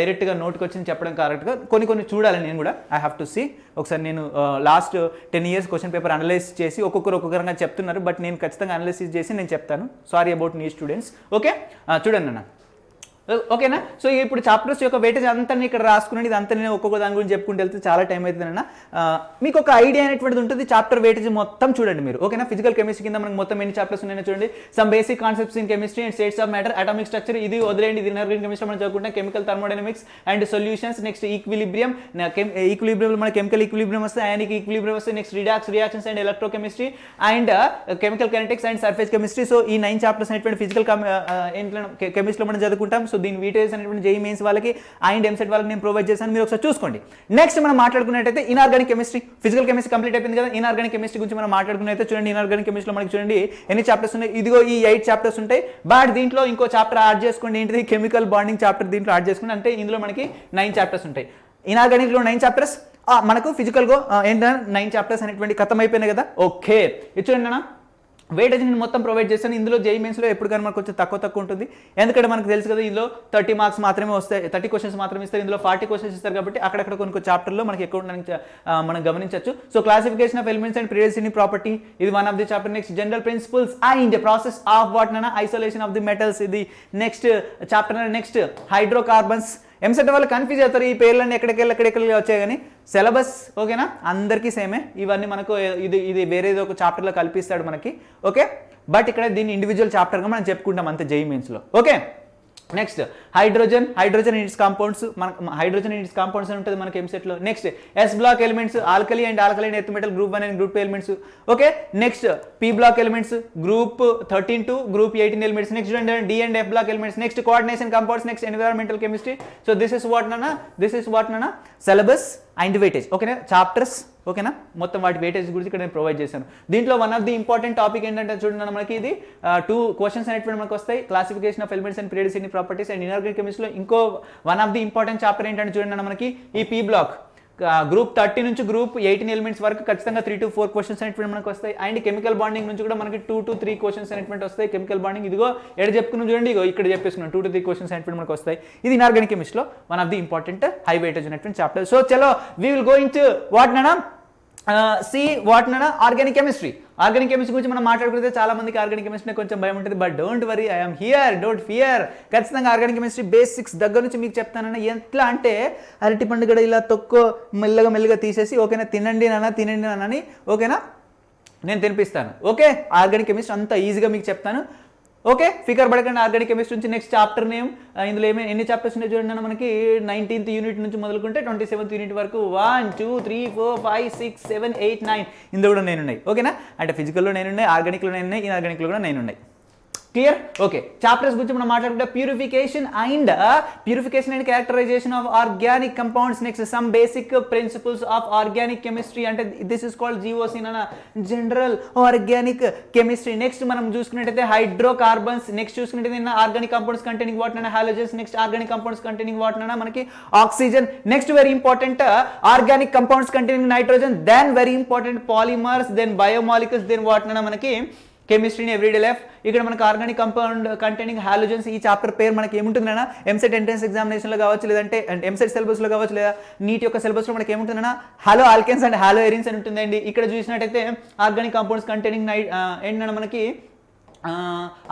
డైరెక్ట్గా నోట్కి వచ్చి చెప్పడం కరెక్ట్గా, కొన్ని చూడాలి నేను కూడా, ఐ హ్యావ్ టు సీ. ఒకసారి నేను last 10 years question paper analyse చేసి ఒక్కొక్కరుగా చెప్తున్నారు, బట్ నేను ఖచ్చితంగా అనలైసిస్ చేసి నేను చెప్తాను. సారీ అబౌట్ నీ స్టూడెంట్స్, ఓకే. చూడండి అన్న, ఓకేనా. సో ఇప్పుడు చాప్టర్స్ యొక్క వెయిటేజ్ అంతా ఇక్కడ రాసుకుని ఇదంతా నేను ఒక్కొక్క దాని గురించి చెప్పుకుంటూ వెళ్తే చాలా టైం అవుతుందన్న. మీకు ఒక ఐడియా అనేటువంటిది ఉంటుంది, చాప్టర్ వెయిటేజ్ మొత్తం చూడండి మీరు, ఓకేనా. ఫిజికల్ కెమిస్ట్రీ కింద మనకు మొత్తం ఎన్ని చాప్టర్స్ ఉన్నాయో చూడండి. Some basic concepts in chemistry and states of matter, atomic structure ఇది వదిలేండి, ఇది ఇన్ఆర్గానిక్ కెమిస్ట్రీ మనం చదువుకుంటాం. Chemical thermodynamics and solutions, next equilibrium, equilibrium మన కెమికల్ ఈక్విలిబ్రియం వస్తాయి, అయానిక్ ఈక్విలిబ్రియం వస్తాయి, next reactions and electrochemistry and chemical kinetics and surface chemistry. So ఈ 9 chapters అనేటువంటి ఫిజికల్ కెమిస్ట్రీలో మనం చదువుకుంటాం. సో దీని వెయిటేజ్ అనేటువంటి జేఈ మెయిన్స్ వాళ్ళకి అండ్ ఎంసెట్ వాళ్ళకి నేను ప్రొవైడ్ చేశాను, మీరు ఒకసారి చూసుకోండి. నెక్స్ట్ మనం మాట్లాడుకున్నట్టయితే inorganic chemistry, physical chemistry complete అయిపోయింది కదా. ఇన్ఆర్గానిక్ కెమిస్ట్రీ గురించి మనం మాట్లాడుకున్నట్టయితే చూడండి, ఇన్ఆర్గానిక్ కెమిస్ట్రీలో మనకి చూడండి ఎన్ని చాప్టర్స్ ఉన్నాయి, ఇదిగో ఈ 8 చాప్టర్స్ ఉంటాయి. బట్ దీంట్లో ఇంకో చాప్టర్ యాడ్ చేసుకోండి, ఏంటిది కెమికల్ బాండింగ్ చాప్టర్ దీంట్లో యాడ్ చేసుకోండి, అంటే ఇందులో మనకి 9 చాప్టర్స్ ఉంటాయి. ఇన్ఆర్గానిక్లో 9 చాప్టర్స్, మనకు ఫిజికల్గా ఏంటంటే 9 చాప్టర్స్ అనేటువంటి ఖతం అయిపోయినాయి కదా, ఓకే. ఇది చూడండి అన్న, వెయిటేజ్ నేను మొత్తం ప్రొవైడ్ చేస్తాను. ఇందులో జేఈ మెయిన్స్లో ఎప్పుడు కానీ మనకు కొంచెం తక్కువ ఉంటుంది, ఎందుకంటే మనకు తెలుసు కదా ఇందులో 30 మార్క్స్ మాత్రమే వస్తాయి, 30 క్వశ్చన్స్ మాత్రమే ఇస్తారు, ఇందులో 40 క్వశ్చన్స్ ఇస్తారు, కాబట్టి అక్కడక్కడ కొన్ని చాప్టర్లో మనకి ఎక్కువ మనం గమనించవచ్చు. So classification of elements and periodicity property, ఇది one of the chapter. Next general principles and process of what isolation of the metals, ఇది next chapter. Next hydrocarbons. EAMCET వాళ్ళు కన్ఫ్యూజ్ అవుతారు, ఈ పేర్లన్నీ ఎక్కడికి వచ్చాయి, కానీ సిలబస్ ఓకేనా అందరికీ సేమే. ఇవన్నీ మనకు ఇది వేరేది ఒక చాప్టర్లో కల్పిస్తాడు మనకి, ఓకే. బట్ ఇక్కడ దీన్ని ఇండివిజువల్ చాప్టర్గా మనం చెప్పుకుంటాం అంతే జేఈ మెయిన్స్లో, okay. Next hydrogen and its compounds, మనకు హైడ్రోజన్ అండ్ ఇట్స్ కాంపౌండ్స్ అని ఉంటుంది మనకి ఎంసెట్లో. Next S block elements, alkali and alkaline earth metal group 1 and group 2 elements. Okay, next P block elements group 13 to group 18 elements. Next D and F block elements. Next coordination compounds. Next environmental chemistry. So this is what నానా syllabus and weightage. ఓకేనా, chapters. ఓకేనా, మొత్తం వాటి weightage గురించి ఇక్కడ నేను provide చేశాను. దీంట్లో one of the important topic ఏంటంటే చూడండి, మనకి ఇది 2 క్వశ్చన్స్ అనేటువంటి మనకు వస్తాయి. Classification of elements and periodicity properties and inorganic కెమిస్ట్రీలో ఇంకో one of the important chapter ఏంటంటే చూడండి, మనకి ఈ పీ బ్లాక్ గ్రూప్ 30 నుంచి గ్రూప్ 18 ఎలిమెంట్స్ వరకు ఖచ్చితంగా 3 to 4 క్వశ్చన్స్ అనేటువంటి మనకు వస్తాయి. అండ్ కెమికల్ బాండింగ్ నుంచి కూడా మనకి 2 to 3 క్వశ్చన్స్ అనేటువంటి వస్తాయి. కెమికల్ బాండింగ్ ఇదిగో ఎక్కడ చెప్పుకున్నాం చూడండి, ఇగో ఇక్కడ చెప్పేసుకున్నాం 2 to 3 క్వశ్చన్స్ అనేటువంటి మనకు వస్తాయి. ఇది ఇనార్గానిక్ కెమిస్ట్రీలో one of the important high weightage అనేటువంటి చాప్టర్. సో చలో we will go into what నానా ఆర్గానిక్ కెమిస్ట్రీ. ఆర్గానిక్ కెమిస్ట్రీ గురించి మనం మాట్లాడుకుంటే చాలా మందికి ఆర్గానిక్ కెమిస్ట్రీ కొంచెం భయం ఉంటుంది. But don't worry, I'm here, don't fear. ఖచ్చితంగా ఆర్గానిక్ కెమిస్ట్రీ బేసిక్స్ దగ్గర నుంచి మీకు చెప్తానన్నా. ఎట్లా అంటే అరటి పండు కూడా ఇలా తొక్కో మెల్లగా తీసేసి ఓకేనా తినండి నాన్న అని ఓకేనా నేను తినిపిస్తాను. ఓకే, ఆర్గానిక్ కెమిస్ట్రీ అంత ఈజీగా మీకు చెప్తాను. ఓకే, ఫికర్ పడకండి. ఆర్గానిక్ కెమిస్ట్రీ నుంచి నెక్స్ట్ చాప్టర్ నేమ్, ఇందులో ఎన్ని చాప్టర్స్ ఉన్నాయి చూడండి, మనకి 19th యూనిట్ నుంచి మొదలుకుంటే 27th యూనిట్ వరకు 1 2 3 4 5 6 7 8 9 ఇందులో కూడా 9 ఉన్నాయి. ఓకేనా, అంటే ఫిజికల్లో 9 ఉన్నాయి, ఆర్గానిక్లో 9 ఉన్నాయి, ఇన్ఆర్గానిక్లో కూడా 9 ఉన్నాయి. క్లియర్? ఓకే, చాప్టర్స్ గురించి మనం మాట్లాడుకుంటే purification and characterisation of organic compounds. Next some basic principles of organic chemistry, అంటే దిస్ ఇస్ కాల్డ్ జీఓసీ అన్న జనరల్ ఆర్గానిక్ కెమిస్ట్రీ. నెక్స్ట్ మనం చూసుకున్నట్టయితే హైడ్రోకార్బన్స్. నెక్స్ట్ చూసుకున్నట్టయితే ఆర్గానిక్ కంపౌండ్స్ కంటైనింగ్ వాట్ అన్న halogens. Next organic compounds containing what అన్న మనకి oxygen. Next very important organic compounds containing nitrogen. Then very important polymers, then biomolecules, then what అన్న మనకి chemistry in everyday life. ఇక్కడ మనకు organic compound containing halogens. ఈ chapter పేరు మనకి ఏముంటుందన్నా EAMCET entrance ఎగ్జామినేషన్లో కావచ్చు, లేదంటే ఎంసెట్ సిలబస్లో కావచ్చు, లేదా నీట్ యొక్క సిలబస్లో మనకి ఏముంటుందన్నా హాలో ఆల్కెన్స్ అండ్ హాలో ఎరిన్స్ అని ఉంటుందండి. ఇక్కడ చూసినట్టయితే ఆర్గానిక్ కంపౌండ్స్ కంటైనింగ్ ఏంటన్నా మనకి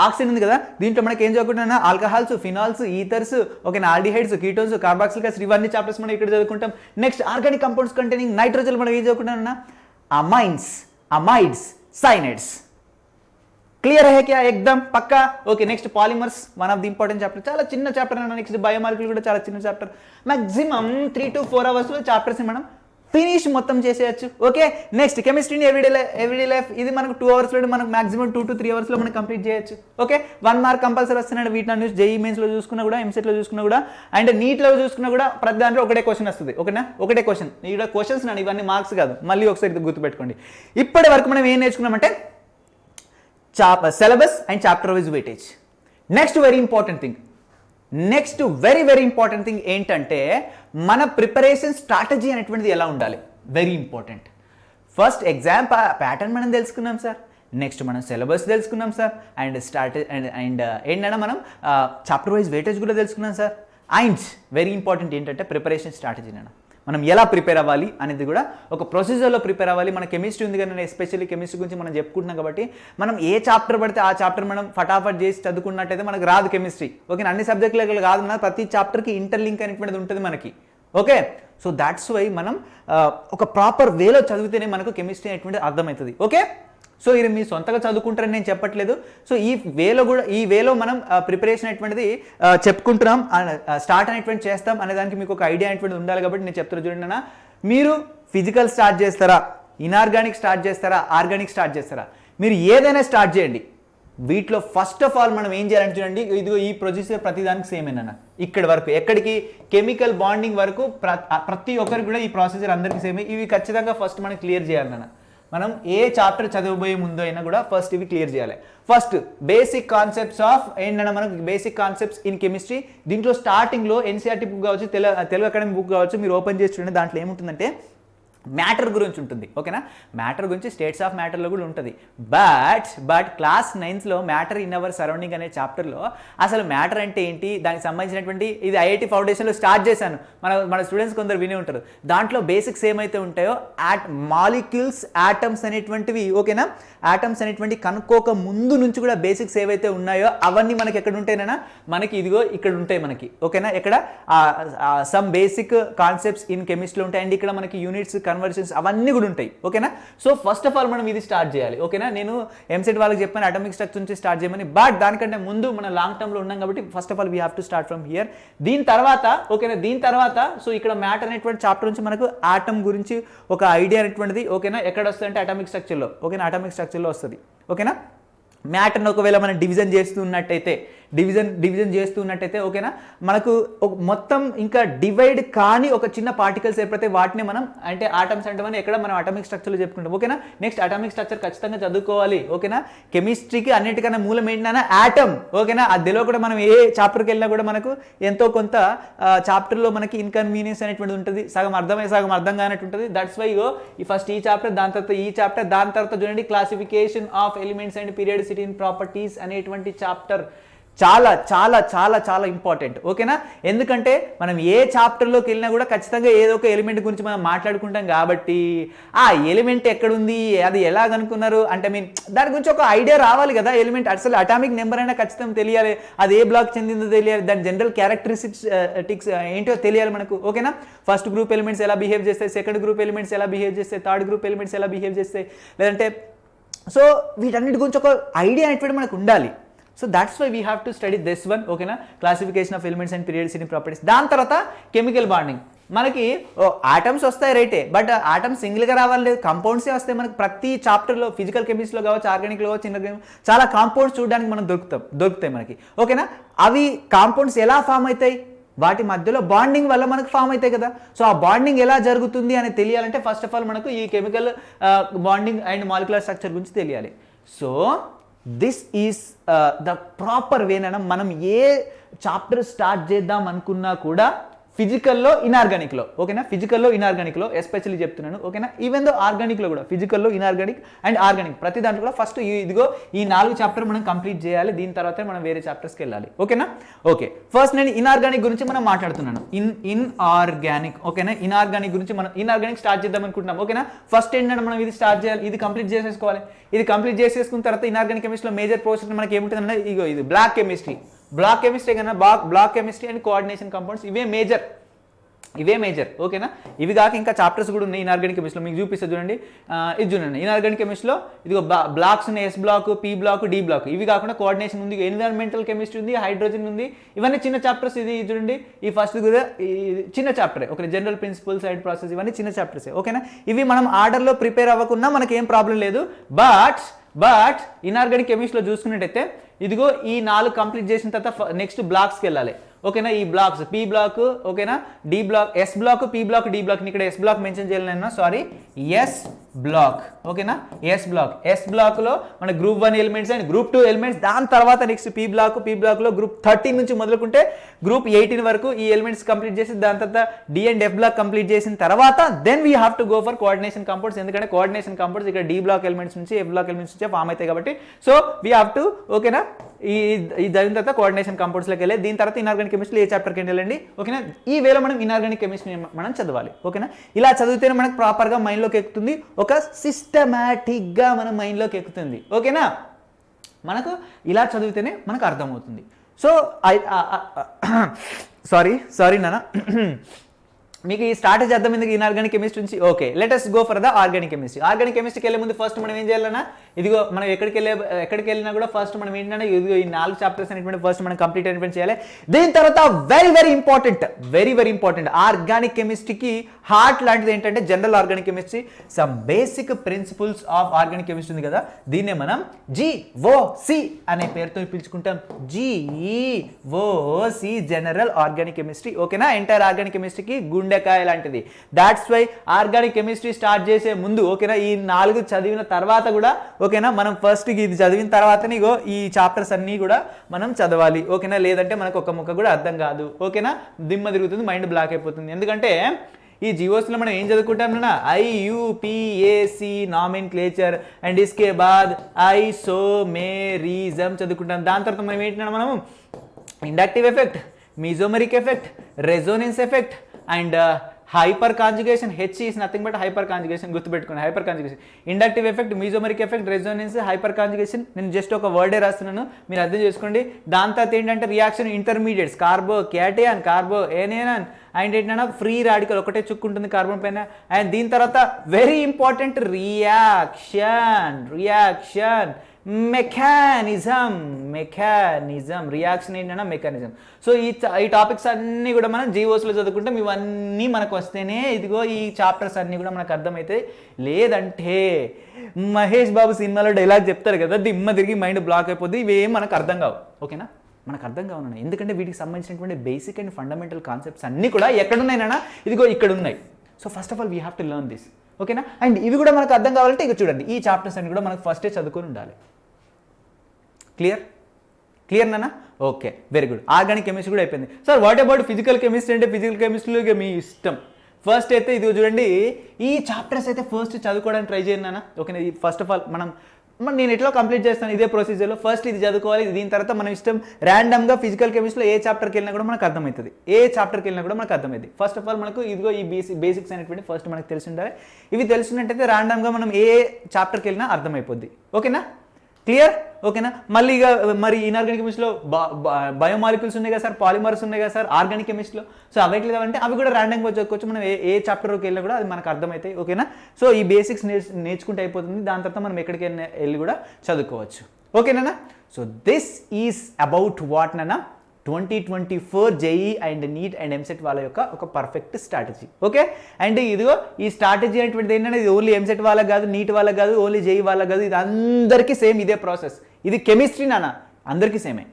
ఆక్సిజన్ ఉంది కదా, దీంట్లో మనకి ఏం చదువుకుంటున్నా alcohols, phenols, ethers, okay aldehydes, ketones, carboxylic acid, ఇవన్నీ చాప్టర్స్ మనం ఇక్కడ చదువుకుంటాం. Next organic compounds containing nitrogen మనం ఏం చదువుకుంటామన్నా అమైన్స్, అమైడ్స్, సైనైడ్స్. క్లియర్ है क्या? एकदम పక్కా. Okay, next polymers, one of the important chapter, చాలా చిన్న చాప్టర్ అన్న. నెక్స్ట్ బయోమాలిక్యూల్ కూడా చాలా చిన్న చాప్టర్. మాక్సిమం 3 to 4 అవర్స్లో చాప్టర్స్ మనం ఫినిష్ మొత్తం చేసేయచ్చు. ఓకే, నెక్స్ట్ కెమిస్ట్రీని ఎవ్రీడే లైఫ్, ఇది మనకు 2 అవర్స్లో మనకు మాక్సిమం 2 to 3 అవర్స్లో మనం కంప్లీట్ చేయొచ్చు. ఓకే, 1 మార్క్ కంపల్సరీ వస్తున్నాడు. వీటిని న్యూస్ జేఈ మెయిన్స్లో చూసుకున్నా కూడా, ఎంసెట్లో చూసుకున్నా కూడా, అండ్ నీట్లో చూసుకున్నా కూడా ప్రతి దాంట్లో ఒకటే క్వశ్చన్ వస్తుంది. ఓకేనా, ఒకటే క్వశ్చన్. ఇక్కడ క్వశ్చన్స్ నాని, ఇవన్నీ మార్క్స్ కాదు. మళ్ళీ ఒకసారి గుర్తుపెట్టుకోండి. ఇప్పటి వరకు మనం ఏం నేర్చుకున్నామంటే syllabus and chapter wise weightage. Next very important thing ఏంటంటే మన ప్రిపరేషన్ స్ట్రాటజీ అనేటువంటిది ఎలా ఉండాలి. Very important. First exam pattern మనం తెలుసుకున్నాం సార్, నెక్స్ట్ మనం సిలబస్ తెలుసుకున్నాం సార్, అండ్ ఏంటంటే మనం చాప్టర్ వైజ్ వెయిటేజ్ కూడా తెలుసుకున్నాం సార్. అండ్ వెరీ ఇంపార్టెంట్ ఏంటంటే ప్రిపరేషన్ స్ట్రాటజీ మనం ఎలా ప్రిపేర్ అవ్వాలి అనేది కూడా ఒక ప్రొసీజర్లో ప్రిపేర్ అవ్వాలి. మన కెమిస్ట్రీ ఉంది కానీ ఎస్పెషల్లీ కెమిస్ట్రీ గురించి మనం చెప్పుకుంటున్నాం కాబట్టి మనం ఏ చాప్టర్ పడితే ఆ చాప్టర్ మనం ఫటాఫట్ చేసి చదువుకున్నట్టయితే మనకు రాదు కెమిస్ట్రీ. ఓకే, అన్ని సబ్జెక్టులు కాదు, ప్రతి చాప్టర్కి ఇంటర్లింక్ అనేటువంటిది ఉంటుంది మనకి. ఓకే, సో దాట్స్ వై మనం ఒక ప్రాపర్ వేలో చదివితేనే మనకు కెమిస్ట్రీ అనేటువంటిది అర్థమవుతుంది. ఓకే, సో ఇది మీ సొంతగా చదువుకుంటారని నేను చెప్పట్లేదు. సో ఈ వేలో మనం ప్రిపరేషన్ అనేటువంటిది చెప్పుకుంటున్నాం, స్టార్ట్ అనేటువంటి చేస్తాం అనే దానికి మీకు ఒక ఐడియా అనేటువంటిది ఉండాలి. కాబట్టి నేను చెప్తాను చూడండి అన్న, మీరు ఫిజికల్ స్టార్ట్ చేస్తారా, ఇనార్గానిక్ స్టార్ట్ చేస్తారా, ఆర్గానిక్ స్టార్ట్ చేస్తారా, మీరు ఏదైనా స్టార్ట్ చేయండి. వీటిలో ఫస్ట్ ఆఫ్ ఆల్ మనం ఏం చేయాలని చూడండి, ఇదిగో ఈ ప్రొసీజర్ ప్రతిదానికి సేమ్ ఏనన్నా. ఇక్కడ వరకు ఎక్కడికి కెమికల్ బాండింగ్ వరకు ప్రతి ఒక్కరికి కూడా ఈ ప్రొసీజర్ అందరికీ సేమ్. ఇవి ఖచ్చితంగా ఫస్ట్ మనం క్లియర్ చేయాలన్న. మనం ఏ చాప్టర్ చదవబోయే ముందు అయినా కూడా ఫస్ట్ ఇవి క్లియర్ చేయాలి. ఫస్ట్ బేసిక్ కాన్సెప్ట్స్ ఆఫ్ ఏంటన్నా మనకు బేసిక్ కాన్సెప్ట్స్ ఇన్ కెమిస్ట్రీ. దీంట్లో స్టార్టింగ్లో ఎన్సీఆర్టీ బుక్ కావచ్చు, తెలుగు అకాడమీ బుక్ కావచ్చు, మీరు ఓపెన్ చేసి చూడండి. దాంట్లో ఏముంటుందంటే మ్యాటర్ గురించి ఉంటుంది. ఓకేనా, మ్యాటర్ గురించి స్టేట్స్ ఆఫ్ మ్యాటర్లో కూడా ఉంటుంది. బట్ క్లాస్ 9thలో మ్యాటర్ ఇన్ అవర్ సరౌండింగ్ అనే చాప్టర్లో అసలు మ్యాటర్ అంటే ఏంటి, దానికి సంబంధించినటువంటి ఇది ఐఐటి ఫౌండేషన్లో స్టార్ట్ చేశాను. మన స్టూడెంట్స్ కొందరు విని ఉంటారు. దాంట్లో బేసిక్స్ ఏమైతే ఉంటాయో మాలిక్యూల్స్, యాటమ్స్ అనేటువంటివి, ఓకేనా, యాటమ్స్ అనేటువంటి కనుక్కోక ముందు నుంచి కూడా బేసిక్స్ ఏవైతే ఉన్నాయో అవన్నీ మనకి ఎక్కడ ఉంటాయినా మనకి ఇదిగో ఇక్కడ ఉంటాయి మనకి. ఓకేనా, ఇక్కడ సమ్ బేసిక్ కాన్సెప్ట్స్ ఇన్ కెమిస్ట్రీలో ఉంటాయి. అండ్ ఇక్కడ మనకి యూనిట్స్ కన్వర్షన్స్ అవన్నీ కూడా ఉంటాయి. ఓకేనా? సో ఫస్ట్ ఆఫ్ ఆల్ మనం ఇది స్టార్ట్ చేయాలి. ఓకేనా? నేను ఎంసెట్ వాళ్ళకి చెప్పాను అటామిక్ స్ట్రక్చర్ నుంచి స్టార్ట్ చేయమని, బట్ దానికంటే ముందు మనం లాంగ్ టర్మ్లో ఉన్నాం కాబట్టి first of all we have to start from here. దీని తర్వాత ఓకేనా, దీని తర్వాత సో ఇక్కడ మ్యాటర్ అనేటువంటి చాప్టర్ నుంచి మనకు ఆటమ్ గురించి ఒక ఐడియా అనేటువంటిది ఓకేనా ఎక్కడ వస్తుంది అంటే అటామిక్ స్ట్రక్చర్లో. ఓకేనా? అటామిక్ స్ట్రక్చర్లో వస్తుంది. ఓకేనా? మ్యాటర్ని ఒకవేళ మనం డివిజన్ చేస్తున్నట్టయితే ఓకేనా, మనకు మొత్తం ఇంకా డివైడ్ కాని ఒక చిన్న పార్టికల్స్ ఏర్పడితే వాటిని మనం అంటే ఆటమ్స్ అంటామని ఎక్కడ మనం అటామిక్ స్ట్రక్చర్లో చెప్పుకుంటాం. ఓకేనా? నెక్స్ట్ అటామిక్ స్ట్రక్చర్ ఖచ్చితంగా చదువుకోవాలి. ఓకేనా? కెమిస్ట్రీకి అన్నిటికన్నా మూలం ఏంటన్నా ఆటమ్. ఓకేనా? అదిలో కూడా మనం ఏ చాప్టర్కి వెళ్ళినా కూడా మనకు ఎంతో కొంత చాప్టర్లో మనకి ఇన్కన్వీనియన్స్ అనేటువంటిది ఉంటుంది, సగం అర్థమై సగం అర్థం కానట్టు ఉంటుంది. దట్స్ వై ఈ ఫస్ట్ ఈ చాప్టర్, దాని తర్వాత ఈ చాప్టర్, దాని తర్వాత చూడండి classification of elements and periodicity in properties అనేటువంటి చాప్టర్ చాలా చాలా చాలా చాలా ఇంపార్టెంట్. ఓకేనా? ఎందుకంటే మనం ఏ చాప్టర్లోకి వెళ్ళినా కూడా ఖచ్చితంగా ఏదో ఒక ఎలిమెంట్ గురించి మనం మాట్లాడుకుంటాం కాబట్టి ఆ ఎలిమెంట్ ఎక్కడుంది, అది ఎలా కనుక్కున్నారు అంటే దాని గురించి ఒక ఐడియా రావాలి కదా. ఎలిమెంట్ అసలు అటామిక్ నెంబర్ అయినా ఖచ్చితంగా తెలియాలి, అది ఏ బ్లాక్ చెందిందో తెలియాలి, దాని జనరల్ క్యారెక్టరిస్టిక్స్ ఏంటో తెలియాలి మనకు. ఓకేనా? ఫస్ట్ గ్రూప్ ఎలిమెంట్స్ ఎలా బిహేవ్ చేస్తాయి, సెకండ్ గ్రూప్ ఎలిమెంట్స్ ఎలా బిహేవ్ చేస్తాయి, థర్డ్ గ్రూప్ ఎలిమెంట్స్ ఎలా బిహేవ్ చేస్తాయి, లేదంటే సో వీటన్నిటి గురించి ఒక ఐడియా అనేటువంటి మనకు ఉండాలి. So that's why we have to study this one. ఓకేనా? Classification of elements and periodicity properties. దాని తర్వాత కెమికల్ బాండింగ్. మనకి ఆటమ్స్ వస్తాయి రైటే, బట్ ఆటమ్స్ సింగిల్గా రావాలి లేదు, కాంపౌండ్సే వస్తాయి మనకి ప్రతి చాప్టర్లో. ఫిజికల్ కెమిస్ట్రీలో కావచ్చు, ఆర్గానిక్లో కావచ్చు, ఇన్ఆర్గానిక్ చాలా కాంపౌండ్స్ చూడడానికి మనం దొరుకుతాయి మనకి. ఓకేనా? అవి కాంపౌండ్స్ ఎలా ఫామ్ అవుతాయి, వాటి మధ్యలో బాండింగ్ వల్ల మనకు ఫామ్ అవుతాయి కదా. సో ఆ బాండింగ్ ఎలా జరుగుతుంది అని తెలియాలంటే ఫస్ట్ ఆఫ్ ఆల్ మనకు ఈ chemical bonding and molecular structure గురించి తెలియాలి. So this is the proper వేనైనా మనం ఏ చాప్టర్ స్టార్ట్ చేద్దాం అనుకున్నా కూడా ఫిజికల్లో ఇన్ఆర్గానిక్లో. ఓకేనా? ఫిజికల్లో ఇన్ఆర్గానిక్లో ఎస్పెషల్లీ చెప్తున్నాను. ఓకేనా? ఈవెన్ దో ఆర్గానిక్లో కూడా ఫిజికల్లో ఇన్ఆర్గానిక్ అండ్ ఆర్గానిక్ ప్రతి దాంట్లో కూడా ఫస్ట్ ఇదిగో ఈ 4 చాప్టర్ మనం కంప్లీట్ చేయాలి, దీని తర్వాత మనం వేరే చాప్టర్స్కి వెళ్ళాలి. ఓకేనా? ఓకే, ఫస్ట్ నేను ఇన్ఆర్గానిక్ గురించి మనం మాట్లాడుతున్నాను. ఇన్ఆర్గానిక్. ఓకేనా? ఇన్ఆర్గానిక్ గురించి మనం ఇన్ఆర్గానిక్ స్టార్ట్ చేద్దాం అనుకుంటున్నాం. ఓకేనా? ఫస్ట్ ఏంటంటే మనం ఇది స్టార్ట్ చేయాలి, ఇది కంప్లీట్ చేసేసుకోవాలి. ఇది కంప్లీట్ చేసేసుకున్న తర్వాత ఇన్ఆర్గానిక్ కెమిస్ట్రీలో మేజర్ ప్రాసెస్ మనకి ఏముంటుందంటే ఇగో ఇది బ్లాక్ కెమిస్ట్రీ కన్నా block chemistry and coordination compounds ఇవే మేజర్. ఓకేనా? ఇవి కాక ఇంకా చాప్టర్స్ కూడా ఉన్నాయి ఇన్ఆర్గానిక్ కెమిస్ట్రీలో, మీకు చూపిస్తే చూడండి. ఇది చూడండి ఇన్ఆర్గానిక్ కెమిస్ట్రీలో ఇదిగో బ్లాక్స్ ఉన్నాయి, S block, P block, D block. ఇవి కాకుండా కోఆర్డినేషన్ ఉంది, ఎన్విరాన్మెంటల్ కెమిస్ట్రీ ఉంది, హైడ్రోజన్ ఉంది. ఇవన్నీ చిన్న చాప్టర్స్. ఇది చూడండి ఈ ఫస్ట్ కూడా చిన్న చాప్టరే. Okay, general principles, side process, ఇవన్నీ చిన్న చాప్టర్సే. ఓకేనా? ఇవి మనం ఆర్డర్లో ప్రిపేర్ అవ్వకున్నా మనకి ఏం ప్రాబ్లం లేదు. బట్ ఇన్ఆర్గానిక్ కెమిస్ట్రీలో చూసుకున్నట్టయితే ఇదిగో ఈ 4 కంప్లీట్ చేసిన తర్వాత నెక్స్ట్ బ్లాక్స్కి వెళ్ళాలి. ఓకేనా? ఈ బ్లాక్స్ పి బ్లాక్, ఓకేనా, D block, S block, P block, D block. ఇక్కడ ఎస్ బ్లాక్ మెన్షన్ చేయాలన్నా సారీ, ఎస్ బ్లాక్. ఓకేనా? ఎస్ బ్లాక్లో మన group 1 elements and group 2 elements. దాని తర్వాత నెక్స్ట్ పి బ్లాక్లో గ్రూప్ 13 నుంచి మొదలుకుంటే గ్రూప్ 18 వరకు ఈ ఎలిమెంట్స్ కంప్లీట్ చేసి దాని తర్వాత D and F block complete చేసిన తర్వాత then we have to go for coordination compounds. ఎందుకంటే కోఆర్డినేషన్ కాంపౌండ్స్ ఇక్కడ డి బ్లాక్ ఎలిమెంట్స్ నుంచి ఎఫ్ బ్లాక్ ఎలిమెంట్స్ నుంచి ఫామ్ అవుతాయి కాబట్టి సో వీ హ్యావ్ టు. ఓకేనా? ఈ జరిగిన తర్వాత కోఆర్డినేషన్ కాంపౌండ్స్లోకి వెళ్ళి దీని తర్వాత ఇన్ఆర్గానిక్ కెమిస్ట్రీ ఏ చాప్టర్కి వెళ్ళండి. ఓకేనా? ఈ వేళ మనం ఇన్ఆర్గానిక్ కెమిస్ట్రీ మనం చదవాలి. ఓకేనా? ఇలా చదివితేనే మనకు ప్రాపర్గా మైండ్లోకి ఎక్కుతుంది, ఒక సిస్టమాటిక్గా మన మైండ్లోకి ఎక్కుతుంది. ఓకేనా? మనకు ఇలా చదివితేనే మనకు అర్థమవుతుంది. సో సారీ నాన్న మీకు ఈ స్టార్ట్ చేద్దాం ఎందుకు ఇన్ఆర్గానిక్ కెమిస్ట్రీ నుంచి. Okay, let us go for the organic chemistry. Organic కెమిస్ట్రీకి వెళ్ళే ముందు ఫస్ట్ మనం ఏం చేయాలన్నా ఇదిగో మనం ఎక్కడికి వెళ్ళినా కూడా ఫస్ట్ మనం ఏంటంటే ఇదిగో ఈ 4 చాప్టర్స్ అనేటువంటి ఫస్ట్ మనం కంప్లీట్ అయినటువంటి చేయాలి. దీని తర్వాత వెరీ ఇంపార్టెంట్ ఆర్గానిక్ కెమిస్ట్రీకి హార్ట్ లాంటిది ఏంటంటే general organic chemistry. Some basic principles of organic chemistry ఉంది కదా, దీన్నే మనం GOC అనే పేరుతో పిలుచుకుంటాం. GOC general organic chemistry. ఓకేనా? ఎంటైర్ ఆర్గానిక్ కెమిస్ట్రీకి గుండెకాయ లాంటిది. That's why organic chemistry start చేసే ముందు ఓకేనా ఈ 4 చదివిన తర్వాత కూడా ఓకేనా మనం ఫస్ట్ ఇది చదివిన తర్వాతనే ఇగో ఈ చాప్టర్స్ అన్నీ కూడా మనం చదవాలి. ఓకేనా? లేదంటే మనకు ఒక ముక్క కూడా అర్థం కాదు. ఓకేనా? దిమ్మ తిరుగుతుంది, మైండ్ బ్లాక్ అయిపోతుంది. ఎందుకంటే ఈ జియోస్లో మనం ఏం చదువుకుంటాం నా IUPAC నామెన్క్లేచర్ అండ్ ఇస్కే బాద్ ఐసోమెరిజం చదువుకుంటాం. దాని తర్వాత మనం ఏంటన్నా మనం inductive effect, mesomeric effect, resonance effect and hyperconjugation, H is nothing but hyperconjugation, గుర్తుపెట్టుకోండి hyperconjugation. Inductive effect, mesomeric effect, resonance, hyperconjugation. నేను జస్ట్ ఒక వర్డే రాస్తున్నాను, మీరు అర్థం చేసుకోండి. దాని తర్వాత ఏంటంటే reaction intermediates, carbocation, carbanion and ఏంటన్నా ఫ్రీ రాడికల్, ఒకటే చుక్కుంటుంది కార్బన్ పైన. అండ్ దీని తర్వాత very important reaction mechanism. Reaction ఏంటన్నా మెకానిజం. సో ఈ టాపిక్స్ అన్నీ కూడా మనం జీవోస్లో చదువుకుంటాం. ఇవన్నీ మనకు వస్తేనే ఇదిగో ఈ చాప్టర్స్ అన్నీ కూడా మనకు అర్థమవుతాయి. లేదంటే మహేష్ బాబు సినిమాలో డైలాగ్ చెప్తారు కదా, దిమ్మ తిరిగి మైండ్ బ్లాక్ అయిపోద్ది. ఇవేం మనకు అర్థం కావు. ఓకేనా, మనకు అర్థం కావున్నాయి. ఎందుకంటే వీటికి సంబంధించినటువంటి బేసిక్ అండ్ ఫండమెంటల్ కాన్సెప్ట్స్ అన్నీ కూడా ఎక్కడున్నాయినా ఇదిగో ఇక్కడ ఉన్నాయి. So first of all we have to learn this. ఓకేనా, అండ్ ఇవి కూడా మనకు అర్థం కావాలంటే ఇక చూడండి, ఈ చాప్టర్స్ అన్ని కూడా మనకు ఫస్టే చదువుకొని ఉండాలి. క్లియర్ నానా? Okay, very good. Organic chemistry కూడా అయిపోయింది. Sir what about physical chemistry? అంటే ఫిజికల్ కెమిస్ట్రీలో ఇక మీ ఇష్టం. ఫస్ట్ అయితే ఇది చూడండి, ఈ చాప్టర్స్ అయితే ఫస్ట్ చదువుకోవడానికి ట్రై చేయండి నాన్న. ఓకేనా, ఫస్ట్ ఆఫ్ ఆల్ నేను ఎట్లా కంప్లీట్ చేస్తాను ఇదే ప్రొసీజర్లో. ఫస్ట్ ఇది చదువుకోవాలి, దీని తర్వాత మనం ఇష్టం ర్యాండమ్గా ఫిజికల్ కెమిస్ట్రీలో ఏ చాప్టర్కి వెళ్ళినా కూడా మనకు అర్థమవుతుంది. ఫస్ట్ ఆఫ్ ఆల్ మనకు ఇదిగో ఈ బేసిక్స్ అనేటువంటి ఫస్ట్ మనకు తెలిసి ఉండాలి. ఇవి తెలిసినట్టయితే ర్యాండమ్గా మనం ఏ చాప్టర్కి వెళ్ళినా అర్థమైపోద్ది. ఓకేనా, క్లియర్? ఓకేనా, మళ్ళీ ఇక మరి ఇన్ఆర్గానిక్ కెమిస్ట్రీలో బయోమాలిక్యూల్స్ ఉన్నాయి కదా సార్, పాలిమర్స్ ఉన్నాయి కదా సార్ ఆర్గానిక్ కెమిస్ట్రీలో. సో అవి ఎట్లా కావాలంటే అవి కూడా ర్యాండమ్గా చదువుకోవచ్చు. మనం ఏ చాప్టర్కి వెళ్ళినా కూడా అది మనకు అర్థమవుతాయి. ఓకేనా, సో ఈ బేసిక్స్ నేర్చుకుంటే అయిపోతుంది. దాని తర్వాత మనం ఎక్కడికి వెళ్ళి కూడా చదువుకోవచ్చు. ఓకేనా, so this is about what నాన్న 2024 JEE and NEET and EAMCET వాళ్ళ యొక్క ఒక పర్ఫెక్ట్ స్ట్రాటజీ. ఓకే, అండ్ ఇదిగో ఈ స్ట్రాటజీ అనేటువంటిది ఏంటంటే ఇది ఓన్లీ ఎంసెట్ వాళ్ళకి కాదు, నీట్ వాళ్ళకి కాదు, ఓన్లీ జేఈ వాళ్ళకి కాదు, ఇది అందరికీ సేమ్ ఇదే ప్రాసెస్. ఇది కెమిస్ట్రీ నాన్న, అందరికీ సేమే.